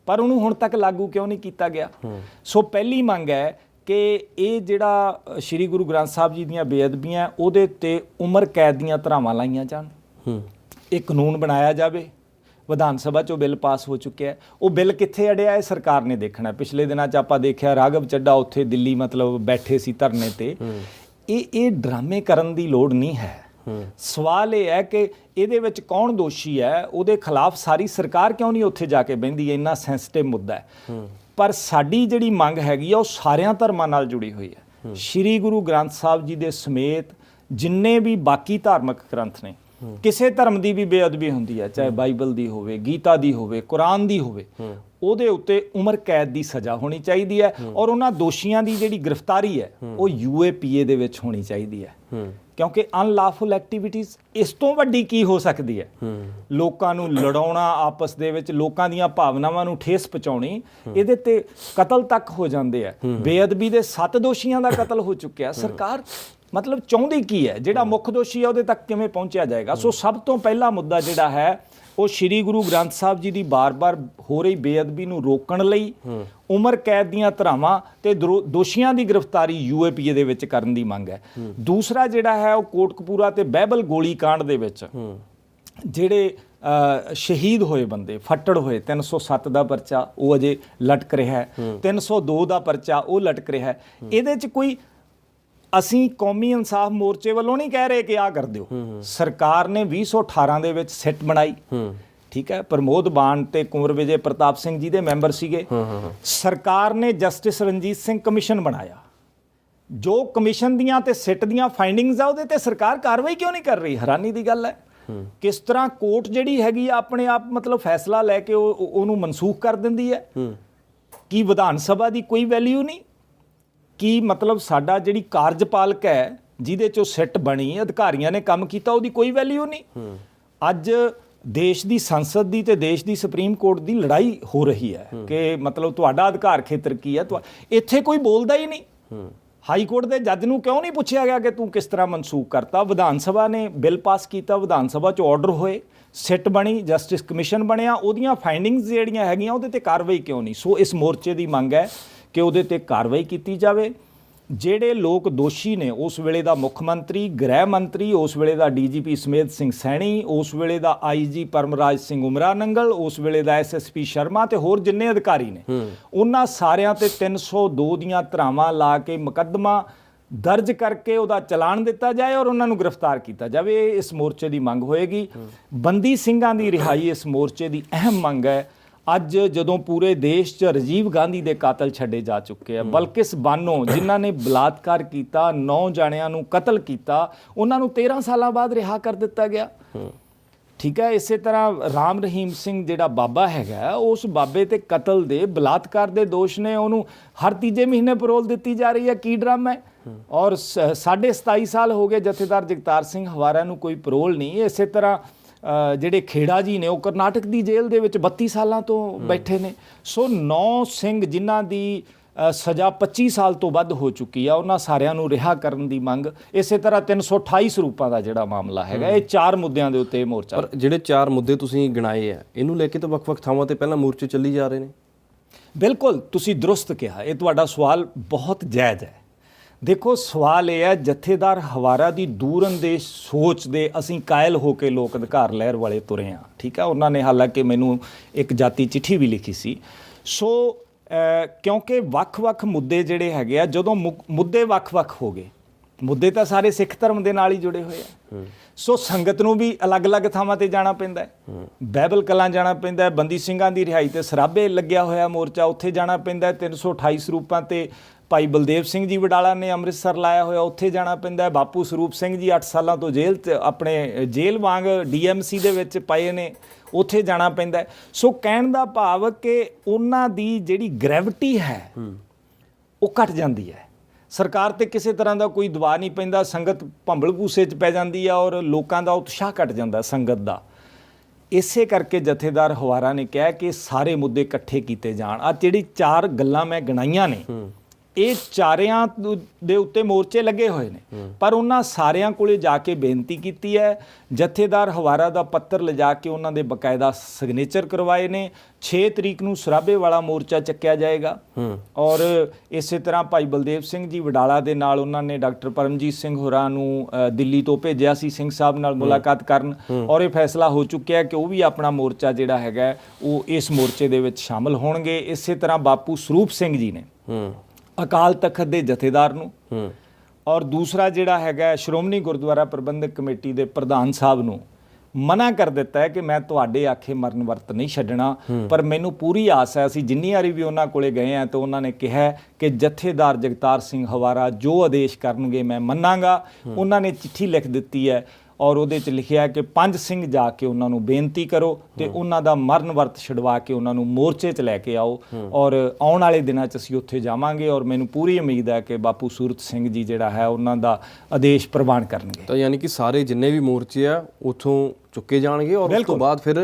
ਪਰ ਉਹਨੂੰ ਹੁਣ ਤੱਕ ਲਾਗੂ ਕਿਉਂ ਨਹੀਂ ਕੀਤਾ ਗਿਆ। ਸੋ ਪਹਿਲੀ ਮੰਗ ਹੈ ਕਿ ਇਹ ਜਿਹੜਾ ਸ੍ਰੀ ਗੁਰੂ ਗ੍ਰੰਥ ਸਾਹਿਬ ਜੀ ਦੀਆਂ ਬੇਅਦਬੀਆਂ ਉਹਦੇ ਉੱਤੇ ਉਮਰ ਕੈਦ ਦੀਆਂ ਧਾਰਾਵਾਂ ਲਾਈਆਂ ਜਾਣ, ਇਹ ਕਾਨੂੰਨ ਬਣਾਇਆ ਜਾਵੇ। ਵਿਧਾਨ ਸਭਾ 'ਚੋਂ ਬਿੱਲ ਪਾਸ ਹੋ ਚੁੱਕਿਆ, ਉਹ ਬਿੱਲ ਕਿੱਥੇ ਅੜਿਆ ਇਹ ਸਰਕਾਰ ਨੇ ਦੇਖਣਾ। ਪਿਛਲੇ ਦਿਨਾਂ 'ਚ ਆਪਾਂ ਦੇਖਿਆ ਰਾਘਵ ਚੱਡਾ ਉੱਥੇ ਦਿੱਲੀ ਮਤਲਬ ਬੈਠੇ ਸੀ ਧਰਨੇ ਤੇ। ਇਹ ਡਰਾਮੇ ਕਰਨ ਦੀ ਲੋੜ ਨਹੀਂ ਹੈ। ਸਵਾਲ ਇਹ ਹੈ ਕਿ ਇਹਦੇ ਵਿੱਚ ਕੌਣ ਦੋਸ਼ੀ ਹੈ, ਉਹਦੇ ਖਿਲਾਫ ਸਾਰੀ ਸਰਕਾਰ ਕਿਉਂ ਨਹੀਂ ਉੱਥੇ ਜਾ ਕੇ ਬਹਿੰਦੀ। ਇੰਨਾ ਸੈਂਸਿਟਿਵ ਮੁੱਦਾ ਹੈ। ਪਰ ਸਾਡੀ ਜਿਹੜੀ ਮੰਗ ਹੈਗੀ ਆ ਉਹ ਸਾਰਿਆਂ ਧਰਮਾਂ ਨਾਲ ਜੁੜੀ ਹੋਈ ਹੈ। ਸ੍ਰੀ ਗੁਰੂ ਗ੍ਰੰਥ ਸਾਹਿਬ ਜੀ ਦੇ ਸਮੇਤ ਜਿੰਨੇ ਵੀ ਬਾਕੀ ਧਾਰਮਿਕ ਗ੍ਰੰਥ ਨੇ, ਕਿਸੇ ਧਰਮ ਦੀ ਵੀ ਬੇਅਦਬੀ ਹੁੰਦੀ ਹੈ, ਚਾਹੇ ਬਾਈਬਲ ਦੀ ਹੋਵੇ, ਗੀਤਾ ਦੀ ਹੋਵੇ, ਕੁਰਾਨ ਦੀ ਹੋਵੇ, ਉਹਦੇ ਉੱਤੇ ਉਮਰ ਕੈਦ ਦੀ ਸਜ਼ਾ ਹੋਣੀ ਚਾਹੀਦੀ ਹੈ। ਔਰ ਉਹਨਾਂ ਦੋਸ਼ੀਆਂ ਦੀ ਜਿਹੜੀ ਗ੍ਰਿਫਤਾਰੀ ਹੈ ਉਹ UAPA ਦੇ ਵਿੱਚ ਹੋਣੀ ਚਾਹੀਦੀ ਹੈ, ਕਿਉਂਕਿ ਅਨਲਾਫੁਲ ਐਕਟੀਵਿਟੀਜ਼ ਇਸ ਤੋਂ ਵੱਡੀ ਕੀ ਹੋ ਸਕਦੀ ਹੈ। ਲੋਕਾਂ ਨੂੰ ਲੜਾਉਣਾ, ਆਪਸ ਦੇ ਵਿੱਚ ਲੋਕਾਂ ਦੀਆਂ ਭਾਵਨਾਵਾਂ ਨੂੰ ਠੇਸ ਪਹੁੰਚਾਉਣੀ, ਇਹਦੇ ਤੇ ਕਤਲ ਤੱਕ ਹੋ ਜਾਂਦੇ ਆ। ਬੇਅਦਬੀ ਦੇ 7 ਦੋਸ਼ੀਆਂ ਦਾ ਕਤਲ ਹੋ ਚੁੱਕਿਆ। ਸਰਕਾਰ ਮਤਲਬ ਚਾਹੁੰਦੀ ਕੀ ਹੈ, ਜਿਹੜਾ ਮੁੱਖ ਦੋਸ਼ੀ ਹੈ ਉਹਦੇ ਤੱਕ ਕਿਵੇਂ ਪਹੁੰਚਿਆ ਜਾਏਗਾ। ਸੋ ਸਭ ਤੋਂ ਪਹਿਲਾ ਮੁੱਦਾ ਜਿਹੜਾ ਹੈ ਉਹ ਸ੍ਰੀ ਗੁਰੂ ਗ੍ਰੰਥ ਸਾਹਿਬ ਜੀ ਦੀ ਬਾਰ-ਬਾਰ ਹੋ ਰਹੀ ਬੇਅਦਬੀ ਨੂੰ ਰੋਕਣ ਲਈ ਉਮਰ ਕੈਦ ਦੀਆਂ ਧਾਰਾਵਾਂ ਤੇ ਦੋਸ਼ੀਆਂ ਦੀ ਗ੍ਰਿਫਤਾਰੀ UAPA ਦੇ ਵਿੱਚ ਕਰਨ ਦੀ ਮੰਗ ਹੈ। ਦੂਸਰਾ ਜਿਹੜਾ ਹੈ ਉਹ ਕੋਟਕਪੂਰਾ ਤੇ ਬਾਈਬਲ ਗੋਲੀ ਕਾਂਡ ਦੇ ਵਿੱਚ ਜਿਹੜੇ ਸ਼ਹੀਦ ਹੋਏ ਬੰਦੇ ਫੱਟੜ ਹੋਏ, 307 ਦਾ ਪਰਚਾ ਉਹ ਅਜੇ ਲਟਕ ਰਿਹਾ ਹੈ, 302 ਦਾ ਪਰਚਾ ਉਹ ਲਟਕ ਰਿਹਾ ਹੈ। ਇਹਦੇ 'ਚ ਕੋਈ ਅਸੀਂ ਕੌਮੀ ਇਨਸਾਫ ਮੋਰਚੇ ਵੱਲੋਂ ਨਹੀਂ ਕਹਿ ਰਹੇ ਕਿ ਆਹ ਕਰ ਦਿਓ। ਸਰਕਾਰ ਨੇ 2018 ਦੇ ਵਿੱਚ ਸਿੱਟ ਬਣਾਈ, ਠੀਕ ਹੈ, ਪ੍ਰਮੋਦ ਬਾਣ ਤੇ ਕੁੰਵਰ ਵਿਜੇ ਪ੍ਰਤਾਪ ਸਿੰਘ ਜੀ ਦੇ ਮੈਂਬਰ ਸੀਗੇ। ਸਰਕਾਰ ਨੇ ਜਸਟਿਸ ਰਣਜੀਤ ਸਿੰਘ ਕਮਿਸ਼ਨ ਬਣਾਇਆ, ਜੋ ਕਮਿਸ਼ਨ ਦੀਆਂ ਤੇ ਸਿੱਟ ਦੀਆਂ ਫਾਈਂਡਿੰਗਸ ਆ ਉਹਦੇ ਤੇ ਸਰਕਾਰ ਕਾਰਵਾਈ ਕਿਉਂ ਨਹੀਂ ਕਰ ਰਹੀ? ਹੈਰਾਨੀ ਦੀ ਗੱਲ ਹੈ। ਕਿਸ ਤਰ੍ਹਾਂ ਕੋਰਟ ਜਿਹੜੀ ਹੈਗੀ ਆ ਆਪਣੇ ਆਪ ਮਤਲਬ ਫੈਸਲਾ ਲੈ ਕੇ ਉਹਨੂੰ ਮਨਸੂਖ ਕਰ ਦਿੰਦੀ ਹੈ। ਕੀ ਵਿਧਾਨ ਸਭਾ ਦੀ ਕੋਈ ਵੈਲਿਊ ਨਹੀਂ? ਕੀ ਮਤਲਬ ਸਾਡਾ ਜਿਹੜੀ ਕਾਰਜਪਾਲਕ ਹੈ ਜਿਹਦੇ 'ਚੋਂ ਸਿੱਟ ਬਣੀ, ਅਧਿਕਾਰੀਆਂ ਨੇ ਕੰਮ ਕੀਤਾ, ਉਹਦੀ ਕੋਈ ਵੈਲਿਊ ਨਹੀਂ? ਅੱਜ ਦੇਸ਼ ਦੀ ਸੰਸਦ ਦੀ ਤੇ ਦੇਸ਼ ਦੀ ਸੁਪਰੀਮ ਕੋਰਟ ਦੀ ਲੜਾਈ ਹੋ ਰਹੀ ਹੈ ਕਿ ਮਤਲਬ ਤੁਹਾਡਾ ਅਧਿਕਾਰ ਖੇਤਰ ਕੀ ਹੈ। ਇੱਥੇ ਕੋਈ ਬੋਲਦਾ ਹੀ ਨਹੀਂ। ਹਾਈ ਕੋਰਟ ਦੇ ਜੱਜ ਨੂੰ ਕਿਉਂ ਨਹੀਂ ਪੁੱਛਿਆ ਗਿਆ ਕਿ ਤੂੰ ਕਿਸ ਤਰ੍ਹਾਂ ਮਨਸੂਖ ਕਰਤਾ? ਵਿਧਾਨ ਸਭਾ ਨੇ ਬਿੱਲ ਪਾਸ ਕੀਤਾ, ਵਿਧਾਨ ਸਭਾ 'ਚ ਆਰਡਰ ਹੋਏ, ਸਿੱਟ ਬਣੀ, ਜਸਟਿਸ ਕਮਿਸ਼ਨ ਬਣਿਆ, ਉਹਦੀਆਂ ਫਾਈਂਡਿੰਗਸ ਜਿਹੜੀਆਂ ਹੈਗੀਆਂ ਉਹਦੇ ਤੇ ਕਾਰਵਾਈ ਕਿਉਂ ਨਹੀਂ? ਸੋ ਇਸ ਮੋਰਚੇ ਦੀ ਮੰਗ ਹੈ ਕਿ ਉਹਦੇ ਤੇ ਕਾਰਵਾਈ ਕੀਤੀ ਜਾਵੇ। ਜਿਹੜੇ ਲੋਕ ਦੋਸ਼ੀ ਨੇ, ਉਸ ਵੇਲੇ ਦਾ ਮੁੱਖ ਮੰਤਰੀ, ਗ੍ਰਹਿ ਮੰਤਰੀ, ਉਸ ਵੇਲੇ ਦਾ ਡੀਜੀਪੀ ਸਮੇਧ ਸਿੰਘ ਸੈਣੀ, ਉਸ ਵੇਲੇ ਦਾ ਆਈਜੀ ਪਰਮਰਾਜ ਸਿੰਘ ਉਮਰਾ ਨੰਗਲ, ਉਸ ਵੇਲੇ ਦਾ ਐਸਐਸਪੀ ਸ਼ਰਮਾ ਤੇ ਹੋਰ ਜਿੰਨੇ ਅਧਿਕਾਰੀ ਨੇ, ਉਹਨਾਂ ਸਾਰਿਆਂ ਤੇ 302 ਦੀਆਂ ਧਾਰਾਵਾਂ ਲਾ ਕੇ ਮੁਕੱਦਮਾ ਦਰਜ ਕਰਕੇ ਉਹਦਾ ਚਲਾਨ ਦਿੱਤਾ ਜਾਏ ਔਰ ਉਹਨਾਂ ਨੂੰ ਗ੍ਰਿਫਤਾਰ ਕੀਤਾ ਜਾਵੇ। ਇਹ ਇਸ ਮੋਰਚੇ ਦੀ ਮੰਗ ਹੋਏਗੀ। ਬੰਦੀ ਸਿੰਘਾਂ ਦੀ ਰਿਹਾਈ ਇਸ ਮੋਰਚੇ ਦੀ ਅਹਿਮ ਮੰਗ ਹੈ। ਅੱਜ ਜਦੋਂ ਪੂਰੇ ਦੇਸ਼ 'ਚ ਰਾਜੀਵ ਗਾਂਧੀ ਦੇ ਕਾਤਲ ਛੱਡੇ ਜਾ ਚੁੱਕੇ ਆ, ਬਲਕਿਸ ਬਾਨੋ ਜਿਨ੍ਹਾਂ ਨੇ ਬਲਾਤਕਾਰ ਕੀਤਾ, 9 ਜਾਣਿਆਂ ਨੂੰ ਕਤਲ ਕੀਤਾ, ਉਹਨਾਂ ਨੂੰ 13 ਸਾਲਾਂ ਬਾਅਦ ਰਿਹਾ ਕਰ ਦਿੱਤਾ ਗਿਆ। ਠੀਕ ਹੈ। ਇਸੇ ਤਰ੍ਹਾਂ ਰਾਮ ਰਹੀਮ ਸਿੰਘ ਜਿਹੜਾ ਬਾਬਾ ਹੈਗਾ, ਉਸ ਬਾਬੇ ਤੇ ਕਤਲ ਦੇ, ਬਲਾਤਕਾਰ ਦੇ ਦੋਸ਼ ਨੇ, ਉਹਨੂੰ ਹਰ ਤੀਜੇ ਮਹੀਨੇ ਪੈਰੋਲ ਦਿੱਤੀ ਜਾ ਰਹੀ ਹੈ। ਕੀ ਡਰਾਮਾ ਹੈ? ਔਰ 27.5 ਸਾਲ ਹੋ ਗਏ ਜਥੇਦਾਰ ਜਗਤਾਰ ਸਿੰਘ ਹਵਾਰਾ ਨੂੰ ਕੋਈ ਪੈਰੋਲ ਨਹੀਂ। ਇਸੇ ਤਰ੍ਹਾਂ ਜਿਹੜੇ ਖੇੜਾ ਜੀ ਨੇ, ਉਹ ਕਰਨਾਟਕ ਦੀ ਜੇਲ੍ਹ ਦੇ ਵਿੱਚ 32 ਸਾਲਾਂ ਤੋਂ ਬੈਠੇ ਨੇ। ਸੋ 9 ਸਿੰਘ ਜਿਨ੍ਹਾਂ ਦੀ ਸਜ਼ਾ 25 ਸਾਲ ਤੋਂ ਵੱਧ ਹੋ ਚੁੱਕੀ ਆ, ਉਹਨਾਂ ਸਾਰਿਆਂ ਨੂੰ ਰਿਹਾ ਕਰਨ ਦੀ ਮੰਗ। ਇਸੇ ਤਰ੍ਹਾਂ 328 ਸਰੂਪਾਂ ਦਾ ਜਿਹੜਾ ਮਾਮਲਾ ਹੈਗਾ, ਇਹ 4 ਮੁੱਦਿਆਂ ਦੇ ਉੱਤੇ ਮੋਰਚਾ। ਪਰ ਜਿਹੜੇ 4 ਮੁੱਦੇ ਤੁਸੀਂ ਗਿਣਾਏ ਆ, ਇਹਨੂੰ ਲੈ ਕੇ ਤਾਂ ਵੱਖ-ਵੱਖ ਥਾਵਾਂ ਤੇ ਪਹਿਲਾਂ ਮੋਰਚੇ ਚੱਲੀ ਜਾ ਰਹੇ ਨੇ। ਬਿਲਕੁਲ, ਤੁਸੀਂ ਦਰੁਸਤ ਕਿਹਾ। ਇਹ ਤੁਹਾਡਾ ਸਵਾਲ ਬਹੁਤ ਜਾਇਜ਼ ਹੈ। ਦੇਖੋ, ਸਵਾਲ ਇਹ ਹੈ, ਜਥੇਦਾਰ ਹਵਾਰਾ ਦੀ ਦੂਰਅੰਦੇਸ਼ ਸੋਚ ਦੇ ਅਸੀਂ ਕਾਇਲ ਹੋ ਕੇ ਲੋਕ ਅਧਿਕਾਰ ਲਹਿਰ ਵਾਲੇ ਤੁਰੇ ਹਾਂ। ਠੀਕ ਹੈ। ਉਹਨਾਂ ਨੇ ਹਾਲਾਂਕਿ ਮੈਨੂੰ ਇੱਕ ਜਾਤੀ ਚਿੱਠੀ ਵੀ ਲਿਖੀ ਸੀ। ਸੋ ਕਿਉਂਕਿ ਵੱਖ-ਵੱਖ ਮੁੱਦੇ ਜਿਹੜੇ ਹੈਗੇ ਆ, ਜਦੋਂ ਮੁੱਦੇ ਵੱਖ-ਵੱਖ ਹੋ ਗਏ, ਮੁੱਦੇ ਤਾਂ ਸਾਰੇ ਸਿੱਖ ਧਰਮ ਦੇ ਨਾਲ ਹੀ ਜੁੜੇ ਹੋਏ ਆ। ਸੋ ਸੰਗਤ ਨੂੰ ਵੀ ਅਲੱਗ-ਅਲੱਗ ਥਾਵਾਂ ਤੇ ਜਾਣਾ ਪੈਂਦਾ ਹੈ। ਬਾਈਬਲ ਕਲਾਂ ਜਾਣਾ ਪੈਂਦਾ ਹੈ, ਬੰਦੀ ਸਿੰਘਾਂ ਦੀ ਰਿਹਾਈ ਤੇ ਸਰਾਭੇ ਲੱਗਿਆ ਹੋਇਆ ਮੋਰਚਾ, ਉੱਥੇ ਜਾਣਾ ਪੈਂਦਾ ਹੈ। 328 ਸਰੂਪਾਂ ਤੇ ਭਾਈ ਬਲਦੇਵ ਸਿੰਘ ਜੀ ਵਡਾਲਾ ਨੇ ਅੰਮ੍ਰਿਤਸਰ ਲਾਇਆ ਹੋਇਆ, ਉੱਥੇ ਜਾਣਾ ਪੈਂਦਾ ਹੈ। ਬਾਪੂ ਸਰੂਪ ਸਿੰਘ ਜੀ 8 ਸਾਲਾਂ ਤੋਂ ਜੇਲ੍ਹ 'ਚ, ਆਪਣੇ ਜੇਲ੍ਹ ਵਾਂਗ ਡੀਐਮਸੀ ਦੇ ਵਿੱਚ ਪਏ ਨੇ, ਉੱਥੇ ਜਾਣਾ ਪੈਂਦਾ ਹੈ। ਸੋ ਕਹਿਣ ਦਾ ਭਾਵ ਕਿ ਉਹਨਾਂ ਦੀ ਜਿਹੜੀ ਗ੍ਰੈਵਿਟੀ ਹੈ ਉਹ ਘਟ ਜਾਂਦੀ ਹੈ। ਸਰਕਾਰ ਤੇ ਕਿਸੇ ਤਰ੍ਹਾਂ ਦਾ ਕੋਈ ਦਬਾਅ ਨਹੀਂ ਪੈਂਦਾ, ਸੰਗਤ ਭੰਬਲ ਭੂਸੇ 'ਚ ਪੈ ਜਾਂਦੀ ਆ ਔਰ ਲੋਕਾਂ ਦਾ ਉਤਸ਼ਾਹ ਘਟ ਜਾਂਦਾ ਸੰਗਤ ਦਾ। ਇਸੇ ਕਰਕੇ ਜਥੇਦਾਰ ਹਵਾਰਾ ਨੇ ਕਿਹਾ ਕਿ ਸਾਰੇ ਮੁੱਦੇ ਇਕੱਠੇ ਕੀਤੇ ਜਾਣ। ਆ ਜਿਹੜੀ 4 ਗੱਲਾਂ ਮੈਂ ਗਿਣਾਈਆਂ ਨੇ, ਇਹ ਚਾਰਿਆਂ ਦੇ ਉੱਤੇ ਮੋਰਚੇ ਲੱਗੇ ਹੋਏ ਨੇ, ਪਰ ਉਹਨਾਂ ਸਾਰਿਆਂ ਕੋਲੇ ਜਾ ਕੇ ਬੇਨਤੀ ਕੀਤੀ ਹੈ। ਜਥੇਦਾਰ ਹਵਾਰਾ ਦਾ ਪੱਤਰ ਲਿਜਾ ਕੇ ਉਹਨਾਂ ਦੇ ਬਕਾਇਦਾ ਸਿਗਨੇਚਰ ਕਰਵਾਏ ਨੇ। 6 ਤਰੀਕ ਨੂੰ ਸਰਾਭੇ ਵਾਲਾ ਮੋਰਚਾ ਚੱਕਿਆ ਜਾਏਗਾ। ਔਰ ਇਸੇ ਤਰ੍ਹਾਂ ਭਾਈ ਬਲਦੇਵ ਸਿੰਘ ਜੀ ਵਡਾਲਾ ਦੇ ਨਾਲ ਉਹਨਾਂ ਨੇ ਡਾਕਟਰ ਪਰਮਜੀਤ ਸਿੰਘ ਹੋਰਾਂ ਨੂੰ ਦਿੱਲੀ ਤੋਂ ਭੇਜਿਆ ਸੀ ਸਿੰਘ ਸਾਹਿਬ ਨਾਲ ਮੁਲਾਕਾਤ ਕਰਨ, ਔਰ ਇਹ ਫੈਸਲਾ ਹੋ ਚੁੱਕਿਆ ਕਿ ਉਹ ਵੀ ਆਪਣਾ ਮੋਰਚਾ ਜਿਹੜਾ ਹੈਗਾ ਉਹ ਇਸ ਮੋਰਚੇ ਦੇ ਵਿੱਚ ਸ਼ਾਮਲ ਹੋਣਗੇ। ਇਸੇ ਤਰ੍ਹਾਂ ਬਾਪੂ ਸਰੂਪ ਸਿੰਘ ਜੀ ਨੇ ਅਕਾਲ ਤਖਤ ਦੇ ਜਥੇਦਾਰ ਨੂੰ, ਔਰ ਦੂਸਰਾ ਜਿਹੜਾ ਹੈਗਾ ਸ਼੍ਰੋਮਣੀ ਗੁਰਦੁਆਰਾ ਪ੍ਰਬੰਧਕ ਕਮੇਟੀ ਦੇ ਪ੍ਰਧਾਨ ਸਾਹਿਬ ਨੂੰ ਮਨਾ ਕਰ ਦਿੱਤਾ ਹੈ ਕਿ ਮੈਂ ਤੁਹਾਡੇ ਆਖੇ ਮਰਨ ਵਰਤ ਨਹੀਂ ਛੱਡਣਾ। ਪਰ ਮੈਨੂੰ ਪੂਰੀ ਆਸ ਹੈ, ਅਸੀਂ ਜਿੰਨੀ ਵਾਰੀ ਵੀ ਉਹਨਾਂ ਕੋਲੇ ਗਏ ਹਾਂ ਤਾਂ ਉਹਨਾਂ ਨੇ ਕਿਹਾ ਕਿ ਜਥੇਦਾਰ ਜਗਤਾਰ ਸਿੰਘ ਹਵਾਰਾ ਜੋ ਆਦੇਸ਼ ਕਰਨਗੇ ਮੈਂ ਮੰਨਾਂਗਾ। ਉਹਨਾਂ ਨੇ ਚਿੱਠੀ ਲਿਖ ਦਿੱਤੀ ਹੈ ਔਰ ਉਹਦੇ 'ਚ ਲਿਖਿਆ ਕਿ 5 ਸਿੰਘ ਜਾ ਕੇ ਉਹਨਾਂ ਨੂੰ ਬੇਨਤੀ ਕਰੋ ਤੇ ਉਹਨਾਂ ਦਾ ਮਰਨ ਵਰਤ ਛਡਵਾ ਕੇ ਉਹਨਾਂ ਨੂੰ ਮੋਰਚੇ 'ਚ ਲੈ ਕੇ ਆਓ। ਔਰ ਆਉਣ ਵਾਲੇ ਦਿਨਾਂ 'ਚ ਅਸੀਂ ਉੱਥੇ ਜਾਵਾਂਗੇ ਔਰ ਮੈਨੂੰ ਪੂਰੀ ਉਮੀਦ ਹੈ ਕਿ ਬਾਪੂ ਸੂਰਤ ਸਿੰਘ ਜੀ ਜਿਹੜਾ ਹੈ ਉਹਨਾਂ ਦਾ ਆਦੇਸ਼ ਪ੍ਰਵਾਨ ਕਰਨਗੇ। ਤਾਂ ਯਾਨੀ ਕਿ ਸਾਰੇ ਜਿੰਨੇ ਵੀ ਮੋਰਚੇ ਆ ਉੱਥੋਂ ਚੁੱਕੇ ਜਾਣਗੇ ਔਰ ਉਸ ਤੋਂ ਬਾਅਦ ਫਿਰ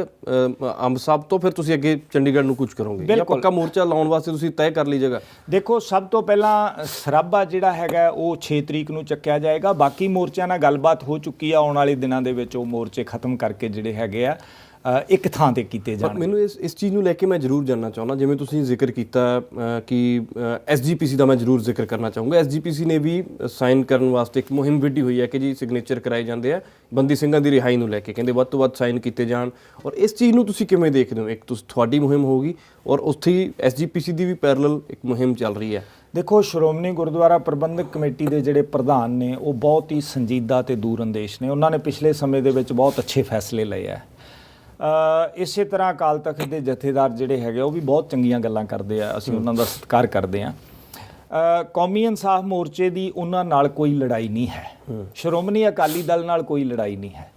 ਅੰਬ ਸਾਹਿਬ ਤੋਂ ਫਿਰ ਤੁਸੀਂ ਅੱਗੇ ਚੰਡੀਗੜ੍ਹ ਨੂੰ ਕੂਚ ਕਰੋਗੇ ਜਾਂ ਪੱਕਾ ਮੋਰਚਾ ਲਾਉਣ ਵਾਸਤੇ ਤੁਸੀਂ ਤੈਅ ਕਰ ਲਈ ਜਗ੍ਹਾ? ਦੇਖੋ, ਸਭ ਤੋਂ ਪਹਿਲਾਂ ਸਰਾਭਾ ਜਿਹੜਾ ਹੈਗਾ ਉਹ 6 ਤਰੀਕ ਨੂੰ ਚੱਕਿਆ ਜਾਏਗਾ। ਬਾਕੀ ਮੋਰਚਿਆਂ ਨਾਲ ਗੱਲਬਾਤ ਹੋ ਚੁੱਕੀ ਆ, ਆਉਣ ਵਾਲੇ ਦਿਨਾਂ ਦੇ ਵਿੱਚ ਉਹ ਮੋਰਚੇ ਖਤਮ ਕਰਕੇ ਜਿਹੜੇ ਹੈਗੇ ਆ ਇੱਕ ਥਾਂ ਤੇ ਕੀਤੇ ਜਾਣ। ਮੈਨੂੰ ਇਸ ਚੀਜ਼ ਨੂੰ ਲੈ ਕੇ ਮੈਂ ਜ਼ਰੂਰ ਜਾਣਨਾ ਚਾਹੁੰਦਾ, ਜਿਵੇਂ ਤੁਸੀਂ ਜ਼ਿਕਰ ਕੀਤਾ ਕਿ ਐਸਜੀਪੀਸੀ ਦਾ ਮੈਂ ਜ਼ਰੂਰ ਜ਼ਿਕਰ ਕਰਨਾ ਚਾਹੂੰਗਾ। ਐਸਜੀਪੀਸੀ ਨੇ ਵੀ ਸਾਈਨ ਕਰਨ ਵਾਸਤੇ ਇੱਕ ਮੁਹਿੰਮ ਵਿੱਢੀ ਹੋਈ ਹੈ ਕਿ ਜੀ ਸਿਗਨੇਚਰ ਕਰਾਏ ਜਾਂਦੇ ਆ ਬੰਦੀ ਸਿੰਘਾਂ ਦੀ ਰਿਹਾਈ ਨੂੰ ਲੈ ਕੇ, ਕਹਿੰਦੇ ਵੱਧ ਤੋਂ ਵੱਧ ਸਾਈਨ ਕੀਤੇ ਜਾਣ। ਔਰ ਇਸ ਚੀਜ਼ ਨੂੰ ਤੁਸੀਂ ਕਿਵੇਂ ਦੇਖਦੇ ਹੋ? ਇੱਕ ਤੁਹਾਡੀ ਮੁਹਿੰਮ ਹੋਊਗੀ ਔਰ ਉੱਥੇ ਹੀ ਐਸਜੀਪੀਸੀ ਦੀ ਵੀ ਪੈਰਲਲ ਇੱਕ ਮੁਹਿੰਮ ਚੱਲ ਰਹੀ ਹੈ। ਦੇਖੋ, ਸ਼੍ਰੋਮਣੀ ਗੁਰਦੁਆਰਾ ਪ੍ਰਬੰਧਕ ਕਮੇਟੀ ਦੇ ਜਿਹੜੇ ਪ੍ਰਧਾਨ ਨੇ ਉਹ ਬਹੁਤ ਹੀ ਸੰਜੀਦਾ ਤੇ ਦੂਰਅੰਦੇਸ਼ ਨੇ। ਉਹਨਾਂ ਨੇ ਪਿਛਲੇ ਸਮੇਂ ਦੇ ਵਿੱਚ ਬਹੁਤ ਅੱਛੇ ਫੈਸਲੇ ਲਏ ਆ। ਇਸੇ ਤਰ੍ਹਾਂ ਅਕਾਲ ਤਖਤ ਦੇ ਜਥੇਦਾਰ ਜਿਹੜੇ ਹੈਗੇ ਉਹ ਵੀ ਬਹੁਤ ਚੰਗੀਆਂ ਗੱਲਾਂ ਕਰਦੇ ਆ, ਅਸੀਂ ਉਹਨਾਂ ਦਾ ਸਤਿਕਾਰ ਕਰਦੇ ਹਾਂ। ਕੌਮੀ ਇਨਸਾਫ ਮੋਰਚੇ ਦੀ ਉਹਨਾਂ ਨਾਲ ਕੋਈ ਲੜਾਈ ਨਹੀਂ ਹੈ, ਸ਼੍ਰੋਮਣੀ ਅਕਾਲੀ ਦਲ ਨਾਲ ਕੋਈ ਲੜਾਈ ਨਹੀਂ ਹੈ।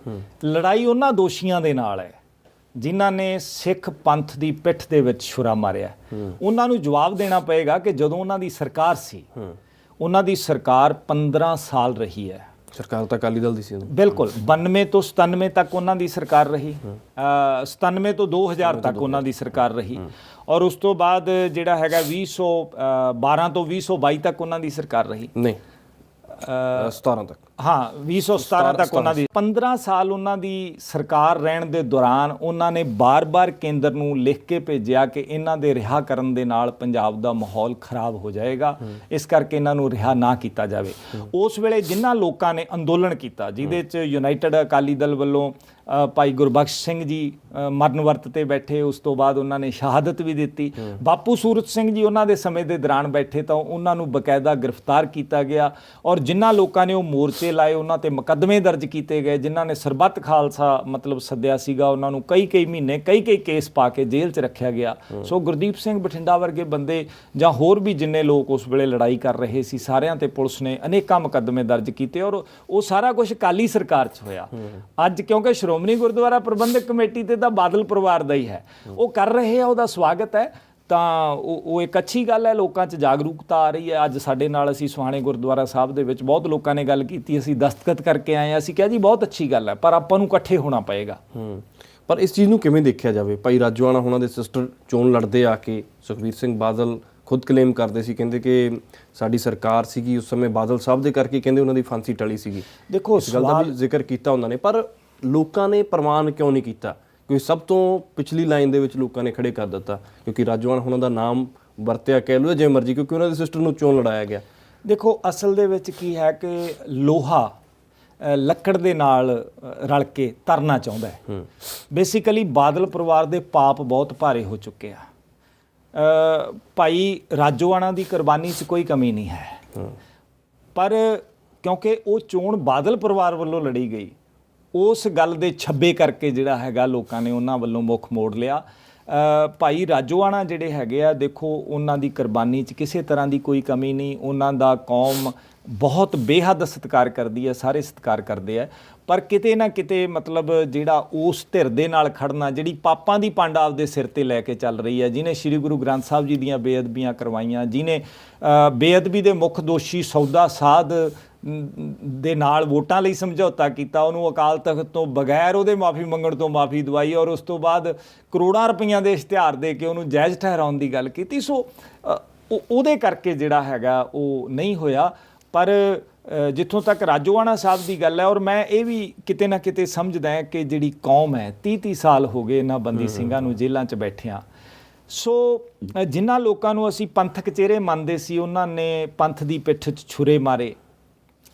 ਲੜਾਈ ਉਹਨਾਂ ਦੋਸ਼ੀਆਂ ਦੇ ਨਾਲ ਹੈ ਜਿਨ੍ਹਾਂ ਨੇ ਸਿੱਖ ਪੰਥ ਦੀ ਪਿੱਠ ਦੇ ਵਿੱਚ ਛੁਰਾ ਮਾਰਿਆ। ਉਹਨਾਂ ਨੂੰ ਜਵਾਬ ਦੇਣਾ ਪਏਗਾ ਕਿ ਜਦੋਂ ਉਹਨਾਂ ਦੀ ਸਰਕਾਰ ਸੀ, ਉਹਨਾਂ ਦੀ ਸਰਕਾਰ 15 ਸਾਲ ਰਹੀ ਹੈ। ਸਰਕਾਰ ਤਾਂ ਅਕਾਲੀ ਦਲ ਦੀ ਸੀ ਬਿਲਕੁਲ, 92 ਤੋਂ 97 ਤੱਕ ਉਹਨਾਂ ਦੀ ਸਰਕਾਰ ਰਹੀ, 97 ਤੋਂ 2000 ਤੱਕ ਉਹਨਾਂ ਦੀ ਸਰਕਾਰ ਰਹੀ, ਔਰ ਉਸ ਤੋਂ ਬਾਅਦ ਜਿਹੜਾ ਹੈਗਾ 2012 ਤੋਂ 2022 ਤੱਕ ਉਹਨਾਂ ਦੀ ਸਰਕਾਰ ਰਹੀ। ਨਹੀਂ 17 ਤੱਕ, ਹਾਂ 2017 ਤੱਕ ਉਹਨਾਂ ਦੀ 15 ਸਾਲ ਉਹਨਾਂ ਦੀ ਸਰਕਾਰ ਰਹਿਣ ਦੇ ਦੌਰਾਨ ਉਹਨਾਂ ਨੇ ਬਾਰ-ਬਾਰ ਕੇਂਦਰ ਨੂੰ ਲਿਖ ਕੇ ਭੇਜਿਆ ਕਿ ਇਹਨਾਂ ਦੇ ਰਿਹਾ ਕਰਨ ਦੇ ਨਾਲ ਪੰਜਾਬ ਦਾ ਮਾਹੌਲ ਖਰਾਬ ਹੋ ਜਾਏਗਾ, ਇਸ ਕਰਕੇ ਇਹਨਾਂ ਨੂੰ ਰਿਹਾ ਨਾ ਕੀਤਾ ਜਾਵੇ। ਉਸ ਵੇਲੇ ਜਿਨ੍ਹਾਂ ਲੋਕਾਂ ਨੇ ਅੰਦੋਲਨ ਕੀਤਾ, ਜਿਹਦੇ 'ਚ ਯੂਨਾਈਟਿਡ ਅਕਾਲੀ ਦਲ ਵੱਲੋਂ ਭਾਈ ਗੁਰਬਖਸ਼ ਸਿੰਘ ਜੀ ਮਰਨ ਵਰਤ ਤੇ ਬੈਠੇ, ਉਸ ਤੋਂ ਬਾਅਦ ਉਹਨਾਂ ਨੇ ਸ਼ਹਾਦਤ ਵੀ ਦਿੱਤੀ। ਬਾਪੂ ਸੂਰਤ ਸਿੰਘ ਜੀ ਉਹਨਾਂ ਦੇ ਸਮੇਂ ਦੇ ਦੌਰਾਨ ਬੈਠੇ ਤਾਂ ਉਹਨਾਂ ਨੂੰ ਬਕਾਇਦਾ ਗ੍ਰਿਫਤਾਰ ਕੀਤਾ ਗਿਆ, ਔਰ ਜਿਨ੍ਹਾਂ ਲੋਕਾਂ ਨੇ ਉਹ ਮੋਰਚੇ ਲਾਏ ਉਹਨਾਂ ਤੇ ਮੁਕੱਦਮੇ ਦਰਜ ਕੀਤੇ ਗਏ। ਜਿਨ੍ਹਾਂ ਨੇ ਸਰਬੱਤ ਖਾਲਸਾ ਮਤਲਬ ਸੱਦਿਆ ਸੀਗਾ, ਉਹਨਾਂ ਨੂੰ ਕਈ ਮਹੀਨੇ ਕਈ ਕੇਸ ਪਾ ਕੇ ਜੇਲ੍ਹ 'ਚ ਰੱਖਿਆ ਗਿਆ। ਸੋ ਗੁਰਦੀਪ ਸਿੰਘ ਬਠਿੰਡਾ ਵਰਗੇ ਬੰਦੇ ਜਾਂ ਹੋਰ ਵੀ ਜਿੰਨੇ ਲੋਕ ਉਸ ਵੇਲੇ ਲੜਾਈ ਕਰ ਰਹੇ ਸੀ, ਸਾਰਿਆਂ ਤੇ ਪੁਲਿਸ ਨੇ ਅਨੇਕਾਂ ਮੁਕੱਦਮੇ ਦਰਜ ਕੀਤੇ, ਔਰ ਉਹ ਸਾਰਾ ਕੁਝ ਅਕਾਲੀ ਸਰਕਾਰ 'ਚ ਹੋਇਆ। ਅੱਜ ਕਿਉਂਕਿ ਸ਼੍ਰੋਮਣੀ ਗੁਰਦੁਆਰਾ ਪ੍ਰਬੰਧਕ ਕਮੇਟੀ ਤੇ ਤਾਂ ਬਾਦਲ ਪਰਿਵਾਰ ਦਾ ਹੀ ਹੈ, ਉਹ ਕਰ ਰਹੇ ਆ, ਉਹਦਾ ਸਵਾਗਤ ਹੈ, ਤਾਂ ਉਹ ਇੱਕ ਅੱਛੀ ਗੱਲ ਹੈ। ਲੋਕਾਂ 'ਚ ਜਾਗਰੂਕਤਾ ਆ ਰਹੀ ਹੈ। ਅੱਜ ਸਾਡੇ ਨਾਲ ਅਸੀਂ ਸੁਹਾਣੇ ਗੁਰਦੁਆਰਾ ਸਾਹਿਬ ਦੇ ਵਿੱਚ ਬਹੁਤ ਲੋਕਾਂ ਨੇ ਗੱਲ ਕੀਤੀ, ਅਸੀਂ ਦਸਤਖਤ ਕਰਕੇ ਆਏ ਹਾਂ, ਅਸੀਂ ਕਿਹਾ ਜੀ ਬਹੁਤ ਅੱਛੀ ਗੱਲ ਹੈ, ਪਰ ਆਪਾਂ ਨੂੰ ਇਕੱਠੇ ਹੋਣਾ ਪਏਗਾ। ਪਰ ਇਸ ਚੀਜ਼ ਨੂੰ ਕਿਵੇਂ ਦੇਖਿਆ ਜਾਵੇ? ਭਾਈ ਰਾਜੋਆਣਾ ਉਹਨਾਂ ਦੇ ਸਿਸਟਰ ਚੋਣ ਲੜਦੇ ਆ ਕੇ ਸੁਖਬੀਰ ਸਿੰਘ ਬਾਦਲ ਖੁਦ ਕਲੇਮ ਕਰਦੇ ਸੀ, ਕਹਿੰਦੇ ਕਿ ਸਾਡੀ ਸਰਕਾਰ ਸੀਗੀ ਉਸ ਸਮੇਂ ਬਾਦਲ ਸਾਹਿਬ ਦੇ ਕਰਕੇ, ਕਹਿੰਦੇ ਉਹਨਾਂ ਦੀ ਫਾਂਸੀ ਟਲੀ ਸੀਗੀ। ਦੇਖੋ ਇਸ ਗੱਲ ਦਾ ਵੀ ਜ਼ਿਕਰ ਕੀਤਾ ਉਹਨਾਂ ਨੇ, ਪਰ ਲੋਕਾਂ ਨੇ ਪ੍ਰਵਾਨ ਕਿਉਂ ਨਹੀਂ ਕੀਤਾ? ਕਿਉਂਕਿ ਸਭ ਤੋਂ ਪਿਛਲੀ ਲਾਈਨ ਦੇ ਵਿੱਚ ਲੋਕਾਂ ਨੇ ਖੜੇ ਕਰ ਦਿੱਤਾ, ਕਿਉਂਕਿ ਰਾਜੋਆਣਾ ਉਹਨਾਂ ਦਾ ਨਾਮ ਵਰਤਿਆ, ਕਹਿ ਲਓ ਜਿਵੇਂ ਮਰਜ਼ੀ, ਕਿਉਂਕਿ ਉਹਨਾਂ ਦੇ ਸਿਸਟਰ ਨੂੰ ਚੋਣ ਲੜਾਇਆ ਗਿਆ। ਦੇਖੋ ਅਸਲ ਦੇ ਵਿੱਚ ਕੀ ਹੈ ਕਿ ਲੋਹਾ ਲੱਕੜ ਦੇ ਨਾਲ ਰਲ ਕੇ ਤਰਨਾ ਚਾਹੁੰਦਾ ਹੈ। ਬੇਸਿਕਲੀ ਬਾਦਲ ਪਰਿਵਾਰ ਦੇ ਪਾਪ ਬਹੁਤ ਭਾਰੇ ਹੋ ਚੁੱਕੇ ਆ। ਭਾਈ ਰਾਜੋਆਣਾ ਦੀ ਕੁਰਬਾਨੀ 'ਚ ਕੋਈ ਕਮੀ ਨਹੀਂ ਹੈ, ਪਰ ਕਿਉਂਕਿ ਉਹ ਚੋਣ ਬਾਦਲ ਪਰਿਵਾਰ ਵੱਲੋਂ ਲੜੀ ਗਈ, ਉਸ ਗੱਲ ਦੇ ਛੱਬੇ ਕਰਕੇ ਜਿਹੜਾ ਹੈਗਾ ਲੋਕਾਂ ਨੇ ਉਹਨਾਂ ਵੱਲੋਂ ਮੁੱਖ ਮੋੜ ਲਿਆ। ਭਾਈ ਰਾਜੋਆਣਾ ਜਿਹੜੇ ਹੈਗੇ ਆ, ਦੇਖੋ ਉਹਨਾਂ ਦੀ ਕੁਰਬਾਨੀ 'ਚ ਕਿਸੇ ਤਰ੍ਹਾਂ ਦੀ ਕੋਈ ਕਮੀ ਨਹੀਂ, ਉਹਨਾਂ ਦਾ ਕੌਮ ਬਹੁਤ ਬੇਹੱਦ ਸਤਿਕਾਰ ਕਰਦੀ ਹੈ, ਸਾਰੇ ਸਤਿਕਾਰ ਕਰਦੇ ਆ, ਪਰ ਕਿਤੇ ਨਾ ਕਿਤੇ ਮਤਲਬ ਜਿਹੜਾ ਉਸ ਧਿਰ ਦੇ ਨਾਲ ਖੜਨਾ, ਜਿਹੜੀ ਪਾਪਾਂ ਦੀ ਪੰਡ ਆਪਦੇ ਸਿਰ ਤੇ ਲੈ ਕੇ ਚੱਲ ਰਹੀ ਹੈ, ਜਿਹਨੇ ਸ੍ਰੀ ਗੁਰੂ ਗ੍ਰੰਥ ਸਾਹਿਬ ਜੀ ਦੀਆਂ ਬੇਅਦਬੀਆਂ ਕਰਵਾਈਆਂ, ਜਿਹਨੇ ਬੇਅਦਬੀ ਦੇ ਮੁੱਖ ਦੋਸ਼ੀ ਸੌਦਾ ਸਾਧ ਦੇ ਨਾਲ ਵੋਟਾਂ ਲਈ ਸਮਝੌਤਾ ਕੀਤਾ, ਉਹਨੂੰ ਅਕਾਲ ਤਖਤ ਤੋਂ ਬਗੈਰ ਉਹਦੇ ਮਾਫੀ ਮੰਗਣ ਤੋਂ ਮਾਫੀ ਦਵਾਈ, ਔਰ ਉਸ ਤੋਂ ਬਾਅਦ ਕਰੋੜਾਂ ਰੁਪਈਆਂ ਦੇ ਇਸ਼ਤਿਹਾਰ ਦੇ ਕੇ ਉਹਨੂੰ ਜਾਇਜ਼ ਠਹਿਰਾਉਣ ਦੀ ਗੱਲ ਕੀਤੀ। ਸੋ ਉਹਦੇ ਕਰਕੇ ਜਿਹੜਾ ਹੈਗਾ ਉਹ ਨਹੀਂ ਹੋਇਆ। ਪਰ ਜਿੱਥੋਂ ਤੱਕ ਰਾਜੋਆਣਾ ਸਾਹਿਬ ਦੀ ਗੱਲ ਹੈ, ਔਰ ਮੈਂ ਇਹ ਵੀ ਕਿਤੇ ਨਾ ਕਿਤੇ ਸਮਝਦਾ ਹਾਂ ਕਿ ਜਿਹੜੀ ਕੌਮ ਹੈ, 30 ਸਾਲ ਹੋ ਗਏ ਇਹਨਾਂ ਬੰਦੀ ਸਿੰਘਾਂ ਨੂੰ ਜੇਲ੍ਹਾਂ 'ਚ ਬੈਠਿਆਂ। ਸੋ ਜਿਨ੍ਹਾਂ ਲੋਕਾਂ ਨੂੰ ਅਸੀਂ ਪੰਥਕ ਚਿਹਰੇ ਮੰਨਦੇ ਸੀ, ਉਹਨਾਂ ਨੇ ਪੰਥ ਦੀ ਪਿੱਠ 'ਚ ਛੁਰੇ ਮਾਰੇ।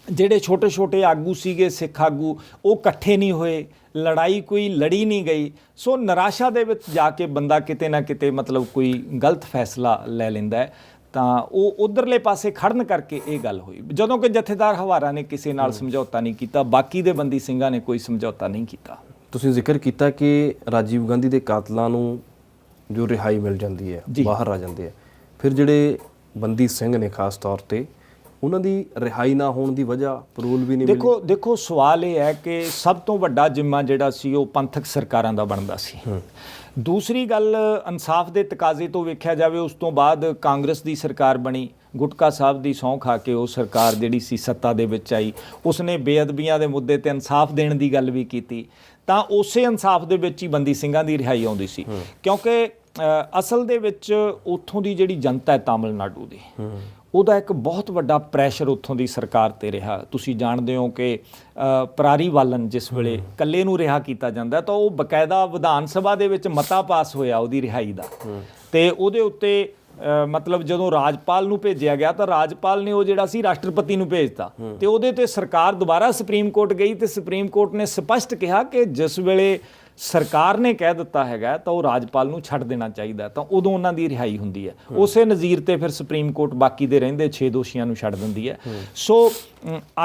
ਜਿਹੜੇ ਛੋਟੇ ਛੋਟੇ ਆਗੂ ਸੀਗੇ, ਸਿੱਖ ਆਗੂ, ਉਹ ਇਕੱਠੇ ਨਹੀਂ ਹੋਏ, ਲੜਾਈ ਕੋਈ ਲੜੀ ਨਹੀਂ ਗਈ। ਸੋ ਨਿਰਾਸ਼ਾ ਦੇ ਵਿੱਚ ਜਾ ਕੇ ਬੰਦਾ ਕਿਤੇ ਨਾ ਕਿਤੇ ਮਤਲਬ ਕੋਈ ਗਲਤ ਫੈਸਲਾ ਲੈ ਲੈਂਦਾ ਹੈ, ਤਾਂ ਉਹ ਉਧਰਲੇ ਪਾਸੇ ਖੜਨ ਕਰਕੇ ਇਹ ਗੱਲ ਹੋਈ। ਜਦੋਂ ਕਿ ਜਥੇਦਾਰ ਹਵਾਰਾ ਨੇ ਕਿਸੇ ਨਾਲ ਸਮਝੌਤਾ ਨਹੀਂ ਕੀਤਾ, ਬਾਕੀ ਦੇ ਬੰਦੀ ਸਿੰਘਾਂ ਨੇ ਕੋਈ ਸਮਝੌਤਾ ਨਹੀਂ ਕੀਤਾ। ਤੁਸੀਂ ਜ਼ਿਕਰ ਕੀਤਾ ਕਿ ਰਾਜੀਵ ਗਾਂਧੀ ਦੇ ਕਾਤਲਾਂ ਨੂੰ ਜੋ ਰਿਹਾਈ ਮਿਲ ਜਾਂਦੀ ਹੈ, ਬਾਹਰ ਆ ਜਾਂਦੇ ਆ, ਫਿਰ ਜਿਹੜੇ ਬੰਦੀ ਸਿੰਘ ਨੇ ਖਾਸ ਤੌਰ ਤੇ, ਉਹਨਾਂ ਦੀ ਰਿਹਾਈ ਨਾ ਹੋਣ ਦੀ ਵਜ੍ਹਾ ਪਰੋਲ ਵੀ ਨਹੀਂ ਮਿਲੀ। ਦੇਖੋ ਸਵਾਲ ਇਹ ਹੈ ਕਿ ਸਭ ਤੋਂ ਵੱਡਾ ਜ਼ਿੰਮਾ ਜਿਹੜਾ ਸੀ ਉਹ ਪੰਥਕ ਸਰਕਾਰਾਂ ਦਾ ਬਣਦਾ ਸੀ। ਦੂਸਰੀ ਗੱਲ, ਇਨਸਾਫ ਦੇ ਤਕਾਜ਼ੇ ਤੋਂ ਵੇਖਿਆ ਜਾਵੇ, ਉਸ ਤੋਂ ਬਾਅਦ ਕਾਂਗਰਸ ਦੀ ਸਰਕਾਰ ਬਣੀ, ਗੁਟਕਾ ਸਾਹਿਬ ਦੀ ਸਹੁੰ ਖਾ ਕੇ ਉਹ ਸਰਕਾਰ ਜਿਹੜੀ ਸੀ ਸੱਤਾ ਦੇ ਵਿੱਚ ਆਈ, ਉਸਨੇ ਬੇਅਦਬੀਆਂ ਦੇ ਮੁੱਦੇ ਤੇ ਇਨਸਾਫ ਦੇਣ ਦੀ ਗੱਲ ਵੀ ਕੀਤੀ, ਤਾਂ ਉਸੇ ਇਨਸਾਫ ਦੇ ਵਿੱਚ ਹੀ ਬੰਦੀ ਸਿੰਘਾਂ ਦੀ ਰਿਹਾਈ ਆਉਂਦੀ ਸੀ। ਕਿਉਂਕਿ ਅਸਲ ਦੇ ਵਿੱਚ ਉੱਥੋਂ ਦੀ ਜਿਹੜੀ ਜਨਤਾ ਹੈ ਤਾਮਿਲਨਾਡੂ ਦੀ, ਉਹਦਾ ਇੱਕ ਬਹੁਤ ਵੱਡਾ ਪ੍ਰੈਸ਼ਰ ਉੱਥੋਂ ਦੀ ਸਰਕਾਰ ਤੇ ਰਿਹਾ। ਤੁਸੀਂ ਜਾਣਦੇ ਹੋ ਕਿ ਪਰਾਰੀ ਵਾਲਨ ਜਿਸ ਵੇਲੇ ਇਕੱਲੇ ਨੂੰ ਰਿਹਾ ਕੀਤਾ ਜਾਂਦਾ ਤਾਂ ਉਹ ਬਕਾਇਦਾ ਵਿਧਾਨ ਸਭਾ ਦੇ ਵਿੱਚ ਮਤਾ ਪਾਸ ਹੋਇਆ ਉਹਦੀ ਰਿਹਾਈ ਦਾ, ਤੇ ਉਹਦੇ ਉੱਤੇ ਮਤਲਬ ਜਦੋਂ ਰਾਜਪਾਲ ਨੂੰ ਭੇਜਿਆ ਗਿਆ ਤਾਂ ਰਾਜਪਾਲ ਨੇ ਉਹ ਜਿਹੜਾ ਸੀ ਰਾਸ਼ਟਰਪਤੀ ਨੂੰ ਭੇਜਤਾ, ਤੇ ਉਹਦੇ ਤੇ ਸਰਕਾਰ ਦੁਬਾਰਾ ਸੁਪਰੀਮ ਕੋਰਟ ਗਈ, ਤੇ ਸੁਪਰੀਮ ਕੋਰਟ ਨੇ ਸਪਸ਼ਟ ਕਿਹਾ ਕਿ ਜਿਸ ਵੇਲੇ ਸਰਕਾਰ ਨੇ ਕਹਿ ਦਿੱਤਾ ਹੈਗਾ ਤਾਂ ਉਹ ਰਾਜਪਾਲ ਨੂੰ ਛੱਡ ਦੇਣਾ ਚਾਹੀਦਾ, ਤਾਂ ਉਦੋਂ ਉਹਨਾਂ ਦੀ ਰਿਹਾਈ ਹੁੰਦੀ ਹੈ। ਉਸੇ ਨਜ਼ੀਰ ਤੇ ਫਿਰ ਸੁਪਰੀਮ ਕੋਰਟ ਬਾਕੀ ਦੇ ਰਹਿੰਦੇ 6 ਦੋਸ਼ੀਆਂ ਨੂੰ ਛੱਡ ਦਿੰਦੀ ਹੈ। ਸੋ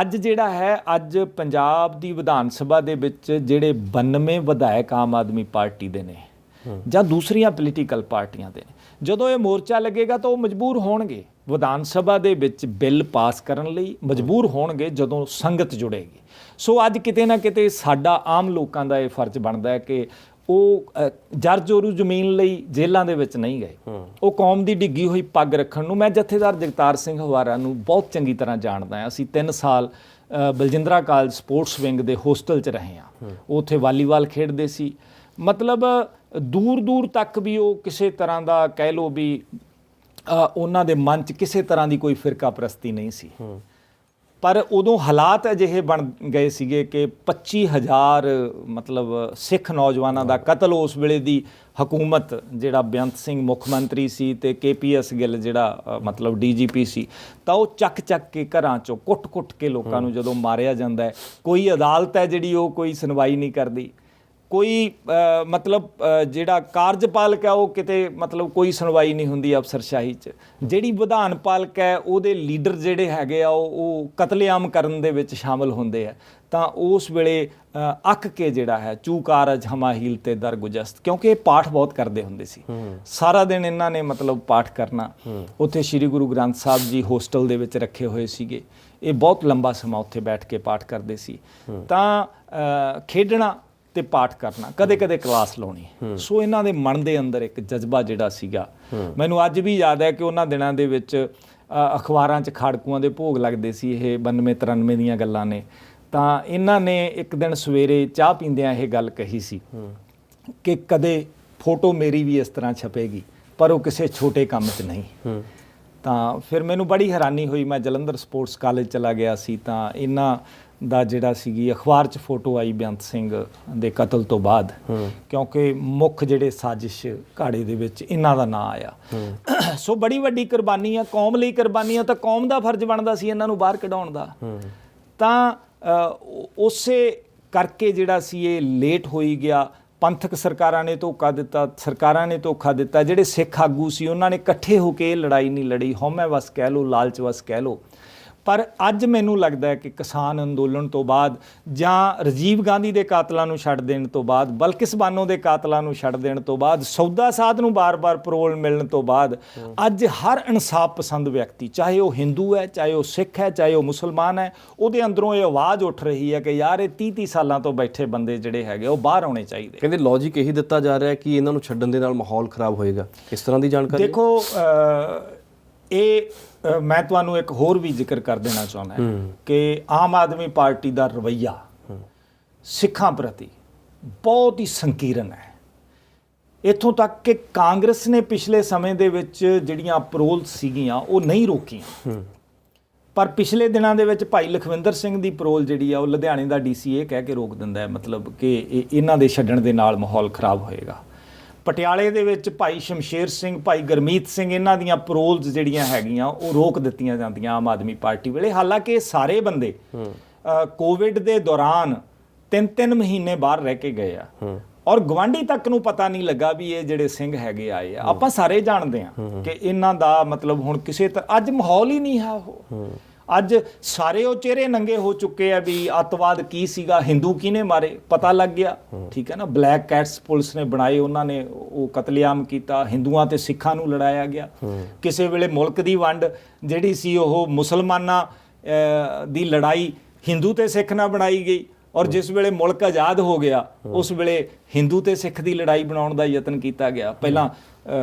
ਅੱਜ ਜਿਹੜਾ ਹੈ, ਅੱਜ ਪੰਜਾਬ ਦੀ ਵਿਧਾਨ ਸਭਾ ਦੇ ਵਿੱਚ ਜਿਹੜੇ 92 ਵਿਧਾਇਕ ਆਮ ਆਦਮੀ ਪਾਰਟੀ ਦੇ ਨੇ ਜਾਂ ਦੂਸਰੀਆਂ ਪੋਲੀਟੀਕਲ ਪਾਰਟੀਆਂ ਦੇ ਨੇ, ਜਦੋਂ ਇਹ ਮੋਰਚਾ ਲੱਗੇਗਾ ਤਾਂ ਉਹ ਮਜਬੂਰ ਹੋਣਗੇ ਵਿਧਾਨ ਸਭਾ ਦੇ ਵਿੱਚ ਬਿੱਲ ਪਾਸ ਕਰਨ ਲਈ ਮਜਬੂਰ ਹੋਣਗੇ ਜਦੋਂ ਸੰਗਤ ਜੁੜੇਗੀ। ਸੋ ਅੱਜ ਕਿਤੇ ਨਾ ਕਿਤੇ ਸਾਡਾ ਆਮ ਲੋਕਾਂ ਦਾ ਇਹ ਫਰਜ਼ ਬਣਦਾ ਹੈ ਕਿ ਉਹ ਜਰ ਜੋਰੂ ਜ਼ਮੀਨ ਲਈ ਜੇਲ੍ਹਾਂ ਦੇ ਵਿੱਚ ਨਹੀਂ ਗਏ, ਉਹ ਕੌਮ ਦੀ ਡਿੱਗੀ ਹੋਈ ਪੱਗ ਰੱਖਣ ਨੂੰ। ਮੈਂ ਜਥੇਦਾਰ ਜਗਤਾਰ ਸਿੰਘ ਹਵਾਰਾ ਨੂੰ ਬਹੁਤ ਚੰਗੀ ਤਰ੍ਹਾਂ ਜਾਣਦਾ ਹਾਂ। ਅਸੀਂ 3 ਸਾਲ ਬਲਜਿੰਦਰਾ ਕਾਲਜ ਸਪੋਰਟਸ ਵਿੰਗ ਦੇ ਹੋਸਟਲ 'ਚ ਰਹੇ ਹਾਂ। ਉੱਥੇ ਵਾਲੀਬਾਲ ਖੇਡਦੇ ਸੀ। ਮਤਲਬ ਦੂਰ ਦੂਰ ਤੱਕ ਵੀ ਉਹ ਕਿਸੇ ਤਰ੍ਹਾਂ ਦਾ ਕਹਿ ਲਓ ਵੀ ਉਹਨਾਂ ਦੇ ਮਨ 'ਚ ਕਿਸੇ ਤਰ੍ਹਾਂ ਦੀ ਕੋਈ ਫਿਰਕਾ ਪ੍ਰਸਤੀ ਨਹੀਂ ਸੀ। ਪਰ ਉਦੋਂ ਹਾਲਾਤ ਅਜਿਹੇ ਬਣ ਗਏ ਸੀਗੇ ਕਿ 25,000 ਮਤਲਬ ਸਿੱਖ ਨੌਜਵਾਨਾਂ ਦਾ ਕਤਲ, ਉਸ ਵੇਲੇ ਦੀ ਹਕੂਮਤ ਜਿਹੜਾ ਬੇਅੰਤ ਸਿੰਘ ਮੁੱਖ ਮੰਤਰੀ ਸੀ ਤੇ KPS ਗਿੱਲ ਜਿਹੜਾ ਮਤਲਬ DGP ਸੀ, ਤਾਂ ਉਹ ਚੱਕ ਕੇ ਘਰਾਂ 'ਚੋਂ ਕੁੱਟ ਕੇ ਲੋਕਾਂ ਨੂੰ ਜਦੋਂ ਮਾਰਿਆ ਜਾਂਦਾ ਹੈ, ਕੋਈ ਅਦਾਲਤ ਹੈ ਜਿਹੜੀ ਉਹ ਕੋਈ ਸੁਣਵਾਈ ਨਹੀਂ ਕਰਦੀ, ਕੋਈ ਮਤਲਬ ਜਿਹੜਾ ਕਾਰਜਪਾਲਕ ਹੈ ਉਹ ਕਿਤੇ ਮਤਲਬ ਕੋਈ ਸੁਣਵਾਈ ਨਹੀਂ ਹੁੰਦੀ ਅਫਸਰਸ਼ਾਹੀ 'ਚ, ਜਿਹੜੀ ਵਿਧਾਨ ਪਾਲਕ ਹੈ ਉਹਦੇ ਲੀਡਰ ਜਿਹੜੇ ਹੈਗੇ ਆ ਉਹ ਕਤਲੇਆਮ ਕਰਨ ਦੇ ਵਿੱਚ ਸ਼ਾਮਲ ਹੁੰਦੇ ਆ। ਤਾਂ ਉਸ ਵੇਲੇ ਅੱਕ ਕੇ ਜਿਹੜਾ ਹੈ ਚੂਕਾਰਜ ਹਮਾਹੀਲ ਤੇ ਦਰਗੁਜਸਤ, ਕਿਉਂਕਿ ਇਹ ਪਾਠ ਬਹੁਤ ਕਰਦੇ ਹੁੰਦੇ ਸੀ। ਸਾਰਾ ਦਿਨ ਇਹਨਾਂ ਨੇ ਮਤਲਬ ਪਾਠ ਕਰਨਾ। ਉੱਥੇ ਸ਼੍ਰੀ ਗੁਰੂ ਗ੍ਰੰਥ ਸਾਹਿਬ ਜੀ ਹੋਸਟਲ ਦੇ ਵਿੱਚ ਰੱਖੇ ਹੋਏ ਸੀਗੇ। ਇਹ ਬਹੁਤ ਲੰਬਾ ਸਮਾਂ ਉੱਥੇ ਬੈਠ ਕੇ ਪਾਠ ਕਰਦੇ ਸੀ। ਤਾਂ ਖੇਡਣਾ ਤੇ ਪਾਠ ਕਰਨਾ, ਕਦੇ ਕਲਾਸ ਲਾਉਣੀ। ਸੋ ਇਹਨਾਂ ਦੇ ਮਨ ਦੇ ਅੰਦਰ ਇੱਕ ਜਜ਼ਬਾ ਜਿਹੜਾ ਸੀਗਾ, ਮੈਨੂੰ ਅੱਜ ਵੀ ਯਾਦ ਹੈ ਕਿ ਉਹਨਾਂ ਦਿਨਾਂ ਦੇ ਵਿੱਚ ਅਖਬਾਰਾਂ 'ਚ ਖਾੜਕੂਆਂ ਦੇ ਭੋਗ ਲੱਗਦੇ ਸੀ। ਇਹ 92-93 ਦੀਆਂ ਗੱਲਾਂ ਨੇ। ਤਾਂ ਇਹਨਾਂ ਨੇ ਇੱਕ ਦਿਨ ਸਵੇਰੇ ਚਾਹ ਪੀਂਦਿਆਂ ਇਹ ਗੱਲ ਕਹੀ ਸੀ ਕਿ ਕਦੇ ਫੋਟੋ ਮੇਰੀ ਵੀ ਇਸ ਤਰ੍ਹਾਂ ਛਪੇਗੀ, ਪਰ ਉਹ ਕਿਸੇ ਛੋਟੇ ਕੰਮ 'ਚ ਨਹੀਂ। ਤਾਂ ਫਿਰ ਮੈਨੂੰ ਬੜੀ ਹੈਰਾਨੀ ਹੋਈ। ਮੈਂ ਜਲੰਧਰ ਸਪੋਰਟਸ ਕਾਲਜ ਚਲਾ ਗਿਆ ਸੀ, ਤਾਂ ਇਹਨਾਂ ਦਾ ਜਿਹੜਾ ਸੀਗੀ ਅਖਬਾਰ 'ਚ ਫੋਟੋ ਆਈ ਬੇਅੰਤ ਸਿੰਘ ਦੇ ਕਤਲ ਤੋਂ ਬਾਅਦ, ਕਿਉਂਕਿ ਮੁੱਖ ਜਿਹੜੇ ਸਾਜ਼ਿਸ਼ ਘਾੜੇ ਦੇ ਵਿੱਚ ਇਹਨਾਂ ਦਾ ਨਾਂ ਆਇਆ। ਸੋ ਬੜੀ ਵੱਡੀ ਕੁਰਬਾਨੀ ਆ, ਕੌਮ ਲਈ ਕੁਰਬਾਨੀ ਆ, ਤਾਂ ਕੌਮ ਦਾ ਫਰਜ਼ ਬਣਦਾ ਸੀ ਇਹਨਾਂ ਨੂੰ ਬਾਹਰ ਕਢਾਉਣ ਦਾ। ਤਾਂ ਉਸੇ ਕਰਕੇ ਜਿਹੜਾ ਸੀ ਇਹ ਲੇਟ ਹੋਈ ਗਿਆ। ਪੰਥਕ ਸਰਕਾਰਾਂ ਨੇ ਧੋਖਾ ਦਿੱਤਾ, ਸਰਕਾਰਾਂ ਨੇ ਧੋਖਾ ਦਿੱਤਾ। ਜਿਹੜੇ ਸਿੱਖ ਆਗੂ ਸੀ ਉਹਨਾਂ ਨੇ ਇਕੱਠੇ ਹੋ ਕੇ ਇਹ ਲੜਾਈ ਨਹੀਂ ਲੜੀ, ਹਉਮੈ ਵਸ ਕਹਿ ਲਓ, ਲਾਲਚ ਵਸ ਕਹਿ ਲਓ। ਪਰ ਅੱਜ ਮੈਨੂੰ ਲੱਗਦਾ ਹੈ ਕਿ ਕਿਸਾਨ ਅੰਦੋਲਨ ਤੋਂ ਬਾਅਦ ਜਾਂ ਰਾਜੀਵ ਗਾਂਧੀ ਦੇ ਕਾਤਲਾਂ ਨੂੰ ਛੱਡ ਦੇਣ ਤੋਂ ਬਾਅਦ, ਬਲਕਿਸ ਬਾਨੋ ਦੇ ਕਾਤਲਾਂ ਨੂੰ ਛੱਡ ਦੇਣ ਤੋਂ ਬਾਅਦ, ਸੌਦਾ ਸਾਧ ਨੂੰ ਬਾਰ-ਬਾਰ ਪਰੋਲ ਮਿਲਣ ਤੋਂ ਬਾਅਦ ਅੱਜ ਹਰ ਇਨਸਾਫ ਪਸੰਦ ਵਿਅਕਤੀ, ਚਾਹੇ ਉਹ ਹਿੰਦੂ ਹੈ, ਚਾਹੇ ਉਹ ਸਿੱਖ ਹੈ, ਚਾਹੇ ਉਹ ਮੁਸਲਮਾਨ ਹੈ, ਉਹਦੇ ਅੰਦਰੋਂ ਇਹ ਆਵਾਜ਼ ਉੱਠ ਰਹੀ ਹੈ ਕਿ ਯਾਰ ਇਹ 30-30 ਸਾਲਾਂ ਤੋਂ ਬੈਠੇ ਬੰਦੇ ਜਿਹੜੇ ਹੈਗੇ ਉਹ ਬਾਹਰ ਆਉਣੇ ਚਾਹੀਦੇ। ਕਹਿੰਦੇ ਲੌਜਿਕ ਇਹੀ ਦਿੱਤਾ ਜਾ ਰਿਹਾ ਕਿ ਇਹਨਾਂ ਨੂੰ ਛੱਡਣ ਦੇ ਨਾਲ ਮਾਹੌਲ ਖਰਾਬ ਹੋਏਗਾ। ਇਸ ਤਰ੍ਹਾਂ ਦੀ ਜਾਣਕਾਰੀ ਦੇਖੋ, ਇਹ ਮੈਂ ਤੁਹਾਨੂੰ ਇੱਕ ਹੋਰ ਵੀ ਜ਼ਿਕਰ ਕਰ ਦੇਣਾ ਚਾਹੁੰਦਾ ਕਿ ਆਮ ਆਦਮੀ ਪਾਰਟੀ ਦਾ ਰਵੱਈਆ ਸਿੱਖਾਂ ਪ੍ਰਤੀ ਬਹੁਤ ਹੀ ਸੰਕੀਰਨ ਹੈ। ਇੱਥੋਂ ਤੱਕ ਕਿ ਕਾਂਗਰਸ ਨੇ ਪਿਛਲੇ ਸਮੇਂ ਦੇ ਵਿੱਚ ਜਿਹੜੀਆਂ ਪਰੋਲ ਸੀਗੀਆਂ ਉਹ ਨਹੀਂ ਰੋਕੀਆਂ, ਪਰ ਪਿਛਲੇ ਦਿਨਾਂ ਦੇ ਵਿੱਚ ਭਾਈ ਲਖਵਿੰਦਰ ਸਿੰਘ ਦੀ ਪਰੋਲ ਜਿਹੜੀ ਆ ਉਹ ਲੁਧਿਆਣੇ ਦਾ DC ਇਹ ਕਹਿ ਕੇ ਰੋਕ ਦਿੰਦਾ ਹੈ, ਮਤਲਬ ਕਿ ਇਹਨਾਂ ਦੇ ਛੱਡਣ ਦੇ ਨਾਲ ਮਾਹੌਲ ਖਰਾਬ ਹੋਏਗਾ। ਪਟਿਆਲੇ ਦੇ ਵਿੱਚ ਭਾਈ ਸ਼ਮਸ਼ੇਰ ਸਿੰਘ, ਭਾਈ ਗੁਰਮੀਤ ਸਿੰਘ, ਇਹਨਾਂ ਦੀਆਂ ਪਰੋਲਸ ਜਿਹੜੀਆਂ ਹੈਗੀਆਂ ਉਹ ਰੋਕ ਦਿੱਤੀਆਂ ਜਾਂਦੀਆਂ ਆਮ ਆਦਮੀ ਪਾਰਟੀ ਵੇਲੇ। ਹਾਲਾਂਕਿ ਇਹ ਸਾਰੇ ਬੰਦੇ ਕੋਵਿਡ ਦੇ ਦੌਰਾਨ 3-3 ਮਹੀਨੇ ਬਾਹਰ ਰਹਿ ਕੇ ਗਏ ਆ, ਔਰ ਗਵਾਂਢੀ ਤੱਕ ਨੂੰ ਪਤਾ ਨਹੀਂ ਲੱਗਾ ਵੀ ਇਹ ਜਿਹੜੇ ਸਿੰਘ ਹੈਗੇ ਆਏ ਆ। ਆਪਾਂ ਸਾਰੇ ਜਾਣਦੇ ਹਾਂ ਕਿ ਇਹਨਾਂ ਦਾ ਮਤਲਬ ਹੁਣ ਕਿਸੇ ਤਰ੍ਹਾਂ ਅੱਜ ਮਾਹੌਲ ਹੀ ਨਹੀਂ ਹੈ। ਉਹ ਅੱਜ ਸਾਰੇ ਉਹ ਚਿਹਰੇ ਨੰਗੇ ਹੋ ਚੁੱਕੇ ਆ ਵੀ ਅੱਤਵਾਦ ਕੀ ਸੀਗਾ, ਹਿੰਦੂ ਕਿਹਨੇ ਮਾਰੇ ਪਤਾ ਲੱਗ ਗਿਆ। ਠੀਕ ਹੈ ਨਾ, ਬਲੈਕ ਕੈਟਸ ਪੁਲਿਸ ਨੇ ਬਣਾਏ, ਉਹਨਾਂ ਨੇ ਉਹ ਕਤਲੇਆਮ ਕੀਤਾ, ਹਿੰਦੂਆਂ ਤੇ ਸਿੱਖਾਂ ਨੂੰ ਲੜਾਇਆ ਗਿਆ। ਕਿਸੇ ਵੇਲੇ ਮੁਲਕ ਦੀ ਵੰਡ ਜਿਹੜੀ ਸੀ ਉਹ ਮੁਸਲਮਾਨਾਂ ਦੀ ਲੜਾਈ ਹਿੰਦੂ ਤੇ ਸਿੱਖ ਨਾਲ ਬਣਾਈ ਗਈ, ਔਰ ਜਿਸ ਵੇਲੇ ਮੁਲਕ ਆਜ਼ਾਦ ਹੋ ਗਿਆ ਉਸ ਵੇਲੇ ਹਿੰਦੂ ਤੇ ਸਿੱਖ ਦੀ ਲੜਾਈ ਬਣਾਉਣ ਦਾ ਯਤਨ ਕੀਤਾ ਗਿਆ। ਪਹਿਲਾਂ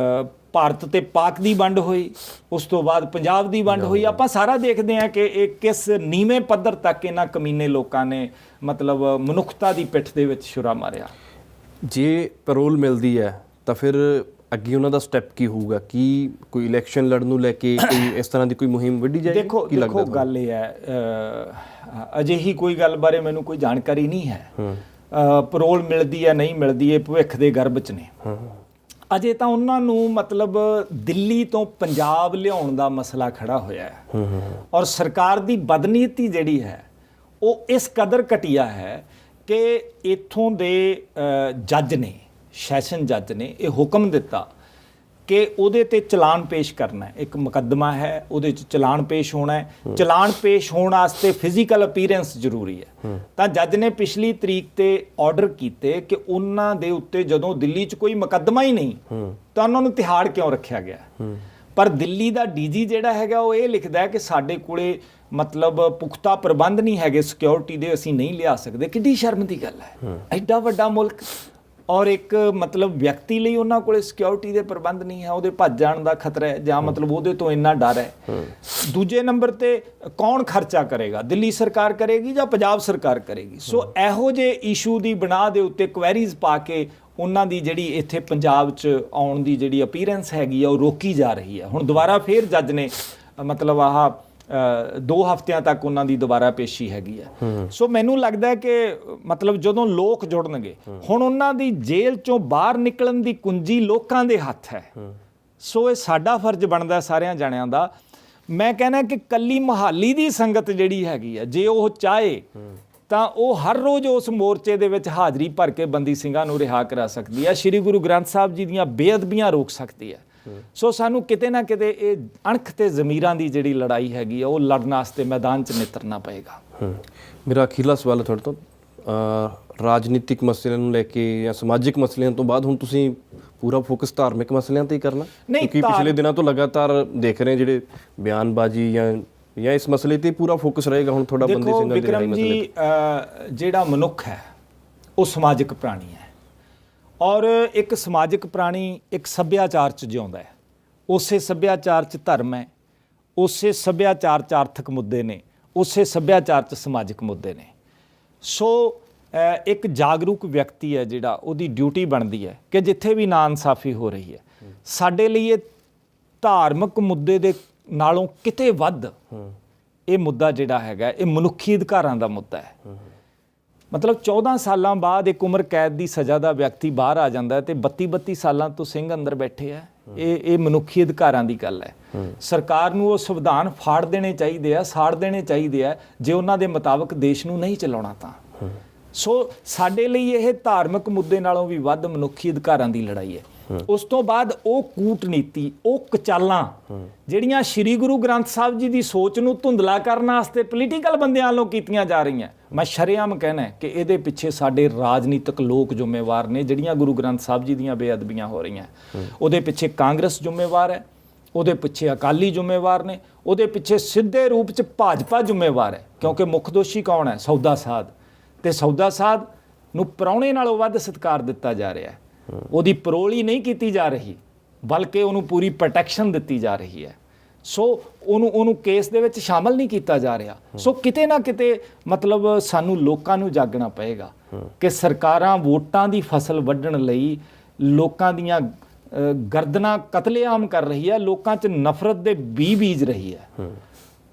ਭਾਰਤ ਤੇ ਪਾਕ ਦੀ ਵੰਡ ਹੋਈ, ਉਸ ਤੋਂ ਬਾਅਦ ਪੰਜਾਬ ਦੀ ਵੰਡ ਹੋਈ। ਆਪਾਂ ਸਾਰਾ ਦੇਖਦੇ ਹਾਂ ਕਿ ਇਹ ਕਿਸ ਨੀਵੇਂ ਪੱਧਰ ਤੱਕ ਇਹਨਾਂ ਕਮੀਨੇ ਲੋਕਾਂ ਨੇ ਮਤਲਬ ਮਨੁੱਖਤਾ ਦੀ ਪਿੱਠ ਦੇ ਵਿੱਚ ਛੁਰਾ ਮਾਰਿਆ। ਜੇ ਪੈਰੋਲ ਮਿਲਦੀ ਹੈ ਤਾਂ ਫਿਰ ਅੱਗੇ ਉਹਨਾਂ ਦਾ ਸਟੈਪ ਕੀ ਹੋਊਗਾ? ਕੀ ਕੋਈ ਇਲੈਕਸ਼ਨ ਲੜਨ ਨੂੰ ਲੈ ਕੇ ਕੋਈ ਇਸ ਤਰ੍ਹਾਂ ਦੀ ਕੋਈ ਮੁਹਿੰਮ ਵਿੱਢੀ ਜਾਏਗੀ? ਦੇਖੋ ਗੱਲ ਇਹ ਹੈ, ਅਜਿਹੀ ਕੋਈ ਗੱਲ ਬਾਰੇ ਮੈਨੂੰ ਕੋਈ ਜਾਣਕਾਰੀ ਨਹੀਂ ਹੈ। ਪੈਰੋਲ ਮਿਲਦੀ ਹੈ ਨਹੀਂ ਮਿਲਦੀ, ਇਹ ਭਵਿੱਖ ਦੇ ਗਰਭ 'ਚ ਨੇ। ਅਜੇ ਤਾਂ ਉਹਨਾਂ ਨੂੰ ਮਤਲਬ ਦਿੱਲੀ ਤੋਂ ਪੰਜਾਬ ਲਿਆਉਣ ਦਾ ਮਸਲਾ ਖੜਾ ਹੋਇਆ ਹੈ, ਔਰ ਸਰਕਾਰ ਦੀ ਬਦਨੀਤੀ ਜਿਹੜੀ ਹੈ ਉਹ ਇਸ ਕਦਰ ਘਟੀਆ ਹੈ ਕਿ ਇੱਥੋਂ ਦੇ ਜੱਜ ਨੇ, ਸੈਸ਼ਨ ਜੱਜ ਨੇ ਇਹ ਹੁਕਮ ਦਿੱਤਾ ਕਿ ਉਹਦੇ ਤੇ ਚਲਾਨ ਪੇਸ਼ ਕਰਨਾ ਹੈ। ਇੱਕ ਮੁਕੱਦਮਾ ਹੈ, ਉਹਦੇ 'ਚ ਚਲਾਨ ਪੇਸ਼ ਹੋਣਾ ਹੈ। ਚਲਾਨ ਪੇਸ਼ ਹੋਣ ਵਾਸਤੇ ਫਿਜ਼ੀਕਲ ਅਪੀਅਰੈਂਸ ਜ਼ਰੂਰੀ ਹੈ। ਤਾਂ ਜੱਜ ਨੇ ਪਿਛਲੀ ਤਰੀਕ ਤੇ ਆਰਡਰ ਕੀਤੇ ਕਿ ਉਹਨਾਂ ਦੇ ਉੱਤੇ ਜਦੋਂ ਦਿੱਲੀ 'ਚ ਕੋਈ ਮੁਕੱਦਮਾ ਹੀ ਨਹੀਂ ਤਾਂ ਉਹਨਾਂ ਨੂੰ ਤਿਹਾੜ ਕਿਉਂ ਰੱਖਿਆ ਗਿਆ। ਪਰ ਦਿੱਲੀ ਦਾ ਡੀਜੀ ਜਿਹੜਾ ਹੈਗਾ ਉਹ ਇਹ ਲਿਖਦਾ ਹੈ ਕਿ ਸਾਡੇ ਕੋਲੇ ਮਤਲਬ ਪੁਖਤਾ ਪ੍ਰਬੰਧ ਨਹੀਂ ਹੈਗੇ ਸਿਕਿਉਰਿਟੀ ਦੇ, ਅਸੀਂ ਨਹੀਂ ਲਿਆ ਸਕਦੇ। ਕਿੱਡੀ ਸ਼ਰਮ ਦੀ ਗੱਲ ਹੈ, ਐਡਾ ਵੱਡਾ ਮੁਲਕ ਔਰ ਇੱਕ ਮਤਲਬ ਵਿਅਕਤੀ ਲਈ ਉਹਨਾਂ ਕੋਲੇ ਸਿਕਿਉਰਿਟੀ ਦੇ ਪ੍ਰਬੰਧ ਨਹੀਂ ਹੈ, ਉਹਦੇ ਭੱਜ ਜਾਣ ਦਾ ਖਤਰਾ ਹੈ ਜਾਂ ਮਤਲਬ ਉਹਦੇ ਤੋਂ ਇੰਨਾ ਡਰ ਹੈ। ਦੂਜੇ ਨੰਬਰ ਤੇ ਕੌਣ ਖਰਚਾ ਕਰੇਗਾ, ਦਿੱਲੀ ਸਰਕਾਰ ਕਰੇਗੀ ਜਾਂ ਪੰਜਾਬ ਸਰਕਾਰ ਕਰੇਗੀ? ਸੋ ਇਹੋ ਜਿਹੇ ਇਸ਼ੂ ਦੀ ਬਣਾ ਦੇ ਉੱਤੇ ਕੁਐਰੀਜ਼ ਪਾ ਕੇ ਉਹਨਾਂ ਦੀ ਜਿਹੜੀ ਇੱਥੇ ਪੰਜਾਬ 'ਚ ਆਉਣ ਦੀ ਜਿਹੜੀ ਅਪੀਅਰੈਂਸ ਹੈਗੀ ਆ ਉਹ ਰੋਕੀ ਜਾ ਰਹੀ ਹੈ। ਹੁਣ ਦੁਬਾਰਾ ਫੇਰ ਜੱਜ ਨੇ ਮਤਲਬ 2 ਹਫ਼ਤਿਆਂ ਤੱਕ ਉਹਨਾਂ ਦੀ ਦੁਬਾਰਾ ਪੇਸ਼ੀ ਹੈਗੀ ਆ। ਸੋ ਮੈਨੂੰ ਲੱਗਦਾ ਹੈ ਕਿ ਮਤਲਬ ਜਦੋਂ ਲੋਕ ਜੁੜਨਗੇ, ਹੁਣ ਉਹਨਾਂ ਦੀ ਜੇਲ੍ਹ ਚੋਂ ਬਾਹਰ ਨਿਕਲਣ ਦੀ ਕੁੰਜੀ ਲੋਕਾਂ ਦੇ ਹੱਥ ਹੈ। ਸੋ ਇਹ ਸਾਡਾ ਫਰਜ਼ ਬਣਦਾ ਸਾਰਿਆਂ ਜਾਣਿਆਂ ਦਾ। ਮੈਂ ਕਹਿੰਦਾ ਕਿ ਕੱਲੀ ਮੁਹਾਲੀ ਦੀ ਸੰਗਤ ਜਿਹੜੀ ਹੈਗੀ ਆ, ਜੇ ਉਹ ਚਾਹੇ ਤਾਂ ਉਹ ਹਰ ਰੋਜ਼ ਉਸ ਮੋਰਚੇ ਦੇ ਵਿੱਚ ਹਾਜ਼ਰੀ ਭਰ ਕੇ ਬੰਦੀ ਸਿੰਘਾਂ ਨੂੰ ਰਿਹਾ ਕਰਾ ਸਕਦੀ ਹੈ, ਸ਼੍ਰੀ ਗੁਰੂ ਗ੍ਰੰਥ ਸਾਹਿਬ ਜੀ ਦੀਆਂ ਬੇਅਦਬੀਆਂ ਰੋਕ ਸਕਦੀ ਹੈ। ਸੋ ਸਾਨੂੰ ਕਿਤੇ ਨਾ ਕਿਤੇ ਇਹ ਅਣਖ ਤੇ ਜ਼ਮੀਰਾਂ ਦੀ ਜਿਹੜੀ ਲੜਾਈ ਹੈਗੀ ਆ ਉਹ ਲੜਨ ਵਾਸਤੇ ਮੈਦਾਨ 'ਚ ਨਿਤਰਨਾ ਪਏਗਾ। ਮੇਰਾ ਅਖੀਰਲਾ ਸਵਾਲ ਹੈ ਤੁਹਾਡੇ ਤੋਂ, ਰਾਜਨੀਤਿਕ ਮਸਲਿਆਂ ਨੂੰ ਲੈ ਕੇ ਜਾਂ ਸਮਾਜਿਕ ਮਸਲਿਆਂ ਤੋਂ ਬਾਅਦ ਹੁਣ ਤੁਸੀਂ ਪੂਰਾ ਫੋਕਸ ਧਾਰਮਿਕ ਮਸਲਿਆਂ ਤੇ ਹੀ ਕਰਨਾ? ਕਿਉਂਕਿ ਪਿਛਲੇ ਦਿਨਾਂ ਤੋਂ ਲਗਾਤਾਰ ਦੇਖ ਰਹੇ ਜਿਹੜੇ ਬਿਆਨਬਾਜ਼ੀ ਜਾਂ ਇਸ ਮਸਲੇ ਤੇ ਪੂਰਾ ਫੋਕਸ ਰਹੇਗਾ ਹੁਣ ਤੁਹਾਡਾ ਬੰਦੀ ਸਿੰਘਾਂ ਦੀ ਰਿਹਾਈ ਮਸਲੇ ਤੇ? ਦੇਖੋ ਜਿਹੜਾ ਮਨੁੱਖ ਹੈ ਉਹ ਸਮਾਜਿਕ ਪ੍ਰਾਣੀ ਹੈ ਔਰ ਇੱਕ ਸਮਾਜਿਕ ਪ੍ਰਾਣੀ ਇੱਕ ਸੱਭਿਆਚਾਰ 'ਚ ਜਿਉਂਦਾ ਹੈ। ਉਸੇ ਸੱਭਿਆਚਾਰ 'ਚ ਧਰਮ ਹੈ, ਉਸੇ ਸੱਭਿਆਚਾਰ 'ਚ ਆਰਥਿਕ ਮੁੱਦੇ ਨੇ, ਉਸੇ ਸੱਭਿਆਚਾਰ 'ਚ ਸਮਾਜਿਕ ਮੁੱਦੇ ਨੇ। ਸੋ ਇੱਕ ਜਾਗਰੂਕ ਵਿਅਕਤੀ ਹੈ ਜਿਹੜਾ, ਉਹਦੀ ਡਿਊਟੀ ਬਣਦੀ ਹੈ ਕਿ ਜਿੱਥੇ ਵੀ ਨਾ ਇਨਸਾਫੀ ਹੋ ਰਹੀ ਹੈ, ਸਾਡੇ ਲਈ ਇਹ ਧਾਰਮਿਕ ਮੁੱਦੇ ਦੇ ਨਾਲੋਂ ਕਿਤੇ ਵੱਧ ਇਹ ਮੁੱਦਾ ਜਿਹੜਾ ਹੈਗਾ ਇਹ ਮਨੁੱਖੀ ਅਧਿਕਾਰਾਂ ਦਾ ਮੁੱਦਾ ਹੈ। ਮਤਲਬ 14 ਸਾਲਾਂ ਬਾਅਦ ਇੱਕ ਉਮਰ ਕੈਦ ਦੀ ਸਜ਼ਾ ਦਾ ਵਿਅਕਤੀ ਬਾਹਰ ਆ ਜਾਂਦਾ ਤੇ 32 ਸਾਲਾਂ ਤੋਂ ਸਿੰਘ ਅੰਦਰ ਬੈਠੇ ਆ। ਇਹ ਮਨੁੱਖੀ ਅਧਿਕਾਰਾਂ ਦੀ ਗੱਲ ਹੈ। ਸਰਕਾਰ ਨੂੰ ਉਹ ਸੰਵਿਧਾਨ ਫਾੜ ਦੇਣੇ ਚਾਹੀਦੇ ਆ, ਸਾੜ ਦੇਣੇ ਚਾਹੀਦੇ ਆ ਜੇ ਉਹਨਾਂ ਦੇ ਮੁਤਾਬਕ ਦੇਸ਼ ਨੂੰ ਨਹੀਂ ਚਲਾਉਣਾ ਤਾਂ। ਸੋ ਸਾਡੇ ਲਈ ਇਹ ਧਾਰਮਿਕ ਮੁੱਦੇ ਨਾਲੋਂ ਵੀ ਵੱਧ ਮਨੁੱਖੀ ਅਧਿਕਾਰਾਂ ਦੀ ਲੜਾਈ ਹੈ। ਉਸ ਤੋਂ ਬਾਅਦ ਉਹ ਕੂਟਨੀਤੀ, ਉਹ ਕਚਾਲਾਂ ਜਿਹੜੀਆਂ ਸ਼੍ਰੀ ਗੁਰੂ ਗ੍ਰੰਥ ਸਾਹਿਬ ਜੀ ਦੀ ਸੋਚ ਨੂੰ ਧੁੰਦਲਾ ਕਰਨ ਵਾਸਤੇ ਪੋਲੀਟੀਕਲ ਬੰਦਿਆਂ ਵੱਲੋਂ ਕੀਤੀਆਂ ਜਾ ਰਹੀਆਂ, ਮੈਂ ਸ਼ਰੇਆਮ ਕਹਿਣਾ ਕਿ ਇਹਦੇ ਪਿੱਛੇ ਸਾਡੇ ਰਾਜਨੀਤਿਕ ਲੋਕ ਜ਼ਿੰਮੇਵਾਰ ਨੇ। ਜਿਹੜੀਆਂ ਗੁਰੂ ਗ੍ਰੰਥ ਸਾਹਿਬ ਜੀ ਦੀਆਂ ਬੇਅਦਬੀਆਂ ਹੋ ਰਹੀਆਂ, ਉਹਦੇ ਪਿੱਛੇ ਕਾਂਗਰਸ ਜ਼ਿੰਮੇਵਾਰ ਹੈ, ਉਹਦੇ ਪਿੱਛੇ ਅਕਾਲੀ ਜ਼ਿੰਮੇਵਾਰ ਨੇ, ਉਹਦੇ ਪਿੱਛੇ ਸਿੱਧੇ ਰੂਪ 'ਚ ਭਾਜਪਾ ਜ਼ਿੰਮੇਵਾਰ ਹੈ। ਕਿਉਂਕਿ ਮੁੱਖ ਦੋਸ਼ੀ ਕੌਣ ਹੈ? ਸੌਦਾ ਸਾਧ। ਤੇ ਸੌਦਾ ਸਾਧ ਨੂੰ ਪ੍ਰਾਹੁਣੇ ਨਾਲੋਂ ਵੱਧ ਸਤਿਕਾਰ ਦਿੱਤਾ ਜਾ ਰਿਹਾ ਹੈ। ਉਹਦੀ ਪਰੋਲ ਹੀ ਨਹੀਂ ਕੀਤੀ ਜਾ ਰਹੀ, ਬਲਕਿ ਉਹਨੂੰ ਪੂਰੀ ਪ੍ਰੋਟੈਕਸ਼ਨ ਦਿੱਤੀ ਜਾ ਰਹੀ ਹੈ। ਸੋ ਉਹਨੂੰ ਕੇਸ ਦੇ ਵਿੱਚ ਸ਼ਾਮਲ ਨਹੀਂ ਕੀਤਾ ਜਾ ਰਿਹਾ। ਸੋ ਕਿਤੇ ਨਾ ਕਿਤੇ ਮਤਲਬ ਸਾਨੂੰ ਲੋਕਾਂ ਨੂੰ ਜਾਗਣਾ ਪਏਗਾ ਕਿ ਸਰਕਾਰਾਂ ਵੋਟਾਂ ਦੀ ਫਸਲ ਵੱਢਣ ਲਈ ਲੋਕਾਂ ਦੀਆਂ ਗਰਦਨਾਂ ਕਤਲੇਆਮ ਕਰ ਰਹੀ ਹੈ, ਲੋਕਾਂ 'ਚ ਨਫ਼ਰਤ ਦੇ ਬੀਜ ਰਹੀ ਹੈ।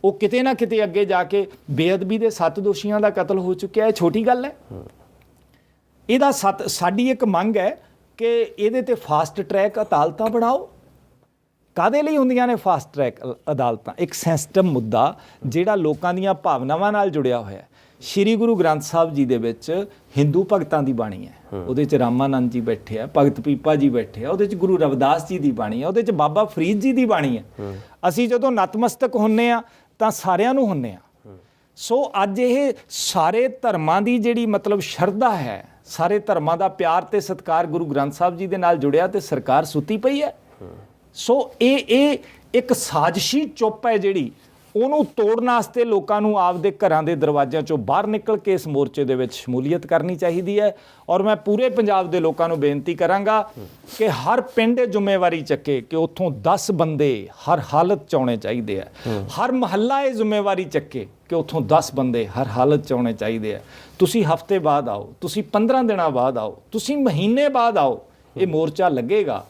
ਉਹ ਕਿਤੇ ਨਾ ਕਿਤੇ ਅੱਗੇ ਜਾ ਕੇ ਬੇਅਦਬੀ ਦੇ 7 ਦੋਸ਼ੀਆਂ ਦਾ ਕਤਲ ਹੋ ਚੁੱਕਿਆ। ਇਹ ਛੋਟੀ ਗੱਲ ਹੈ? ਇਹਦਾ ਸਾਡੀ ਇੱਕ ਮੰਗ ਹੈ ਕਿ ਇਹਦੇ ਤੇ ਫਾਸਟ ਟਰੈਕ ਅਦਾਲਤਾਂ ਬਣਾਓ। ਕਾਹਦੇ ਲਈ ਹੁੰਦੀਆਂ ਨੇ ਫਾਸਟ ਟਰੈਕ ਅਦਾਲਤਾਂ? ਇੱਕ ਸੈਂਸਿਟਿਵ ਮੁੱਦਾ ਜਿਹੜਾ ਲੋਕਾਂ ਦੀਆਂ ਭਾਵਨਾਵਾਂ ਨਾਲ ਜੁੜਿਆ ਹੋਇਆ। ਸ਼੍ਰੀ ਗੁਰੂ ਗ੍ਰੰਥ ਸਾਹਿਬ ਜੀ ਦੇ ਵਿੱਚ ਹਿੰਦੂ ਭਗਤਾਂ ਦੀ ਬਾਣੀ ਹੈ, ਉਹਦੇ 'ਚ ਰਾਮਾਨੰਦ ਜੀ ਬੈਠੇ ਆ, ਭਗਤ ਪੀਪਾ ਜੀ ਬੈਠੇ ਆ, ਉਹਦੇ 'ਚ ਗੁਰੂ ਰਵਿਦਾਸ ਜੀ ਦੀ ਬਾਣੀ ਹੈ, ਉਹਦੇ 'ਚ ਬਾਬਾ ਫਰੀਦ ਜੀ ਦੀ ਬਾਣੀ ਹੈ। ਅਸੀਂ ਜਦੋਂ ਨਤਮਸਤਕ ਹੁੰਨੇ ਆ ਤਾਂ ਸਾਰਿਆਂ ਨੂੰ ਹੁੰਨੇ ਆ। ਸੋ ਅੱਜ ਇਹ ਸਾਰੇ ਧਰਮਾਂ ਦੀ ਜਿਹੜੀ ਮਤਲਬ ਸ਼ਰਧਾ ਹੈ, ਸਾਰੇ ਧਰਮਾਂ ਦਾ ਪਿਆਰ ਤੇ ਸਤਿਕਾਰ ਗੁਰੂ ਗ੍ਰੰਥ ਸਾਹਿਬ ਜੀ ਦੇ ਨਾਲ ਜੁੜਿਆ ਤੇ ਸਰਕਾਰ ਸੁੱਤੀ ਪਈ ਹੈ। ਸੋ ਇਹ ਇੱਕ ਸਾਜ਼ਿਸ਼ੀ ਚੁੱਪ ਹੈ ਜਿਹੜੀ, ਉਹਨੂੰ ਤੋੜਨ ਵਾਸਤੇ ਲੋਕਾਂ ਨੂੰ ਆਪਦੇ ਘਰਾਂ ਦੇ ਦਰਵਾਜ਼ਿਆਂ 'ਚੋਂ ਬਾਹਰ ਨਿਕਲ ਕੇ ਇਸ ਮੋਰਚੇ ਦੇ ਵਿੱਚ ਸ਼ਮੂਲੀਅਤ ਕਰਨੀ ਚਾਹੀਦੀ ਹੈ। ਔਰ ਮੈਂ ਪੂਰੇ ਪੰਜਾਬ ਦੇ ਲੋਕਾਂ ਨੂੰ ਬੇਨਤੀ ਕਰਾਂਗਾ ਕਿ ਹਰ ਪਿੰਡ ਇਹ ਜ਼ਿੰਮੇਵਾਰੀ ਚੱਕੇ ਕਿ ਉੱਥੋਂ 10 ਬੰਦੇ ਹਰ ਹਾਲਤ 'ਚ ਆਉਣੇ ਚਾਹੀਦੇ ਆ। ਹਰ ਮਹੱਲਾ ਇਹ ਜ਼ਿੰਮੇਵਾਰੀ ਚੱਕੇ ਕਿ ਉੱਥੋਂ 10 ਬੰਦੇ ਹਰ ਹਾਲਤ 'ਚ ਆਉਣੇ ਚਾਹੀਦੇ ਆ। ਤੁਸੀਂ ਹਫ਼ਤੇ ਬਾਅਦ ਆਓ, ਤੁਸੀਂ 15 ਦਿਨਾਂ ਬਾਅਦ ਆਓ, ਤੁਸੀਂ ਮਹੀਨੇ ਬਾਅਦ ਆਓ, ਇਹ ਮੋਰਚਾ ਲੱਗੇਗਾ।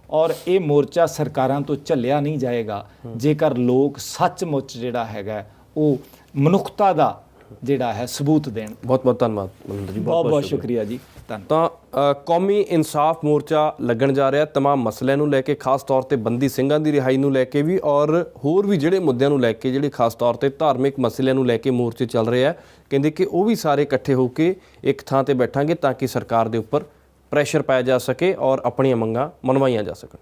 ਔਰ ਇਹ ਮੋਰਚਾ ਸਰਕਾਰਾਂ ਤੋਂ ਝੱਲਿਆ ਨਹੀਂ ਜਾਏਗਾ ਜੇਕਰ ਲੋਕ ਸੱਚਮੁੱਚ ਜਿਹੜਾ ਹੈਗਾ ਉਹ ਮਨੁੱਖਤਾ ਦਾ ਜਿਹੜਾ ਹੈ ਸਬੂਤ ਦੇਣ। ਬਹੁਤ ਬਹੁਤ ਧੰਨਵਾਦ ਮਨਿੰਦਰ ਜੀ, ਬਹੁਤ ਬਹੁਤ ਸ਼ੁਕਰੀਆ ਜੀ। ਤਾਂ ਕੌਮੀ ਇਨਸਾਫ ਮੋਰਚਾ ਲੱਗਣ ਜਾ ਰਿਹਾ ਤਮਾਮ ਮਸਲਿਆਂ ਨੂੰ ਲੈ ਕੇ, ਖਾਸ ਤੌਰ ਤੇ ਬੰਦੀ ਸਿੰਘਾਂ ਦੀ ਰਿਹਾਈ ਨੂੰ ਲੈ ਕੇ ਵੀ, ਔਰ ਹੋਰ ਵੀ ਜਿਹੜੇ ਮੁੱਦਿਆਂ ਨੂੰ ਲੈ ਕੇ, ਜਿਹੜੇ ਖਾਸ ਤੌਰ ਤੇ ਧਾਰਮਿਕ ਮਸਲਿਆਂ ਨੂੰ ਲੈ ਕੇ ਮੋਰਚੇ ਚੱਲ ਰਹੇ ਆ। ਕਹਿੰਦੇ ਕਿ ਉਹ ਵੀ ਸਾਰੇ ਇਕੱਠੇ ਹੋ ਕੇ ਇੱਕ ਥਾਂ ਤੇ ਬੈਠਾਂਗੇ ਤਾਂ ਕਿ ਸਰਕਾਰ ਦੇ ਉੱਪਰ ਪ੍ਰੈਸ਼ਰ ਪਾਇਆ ਜਾ ਸਕੇ ਔਰ ਆਪਣੀਆਂ ਮੰਗਾਂ ਮਨਵਾਈਆਂ ਜਾ ਸਕਣ।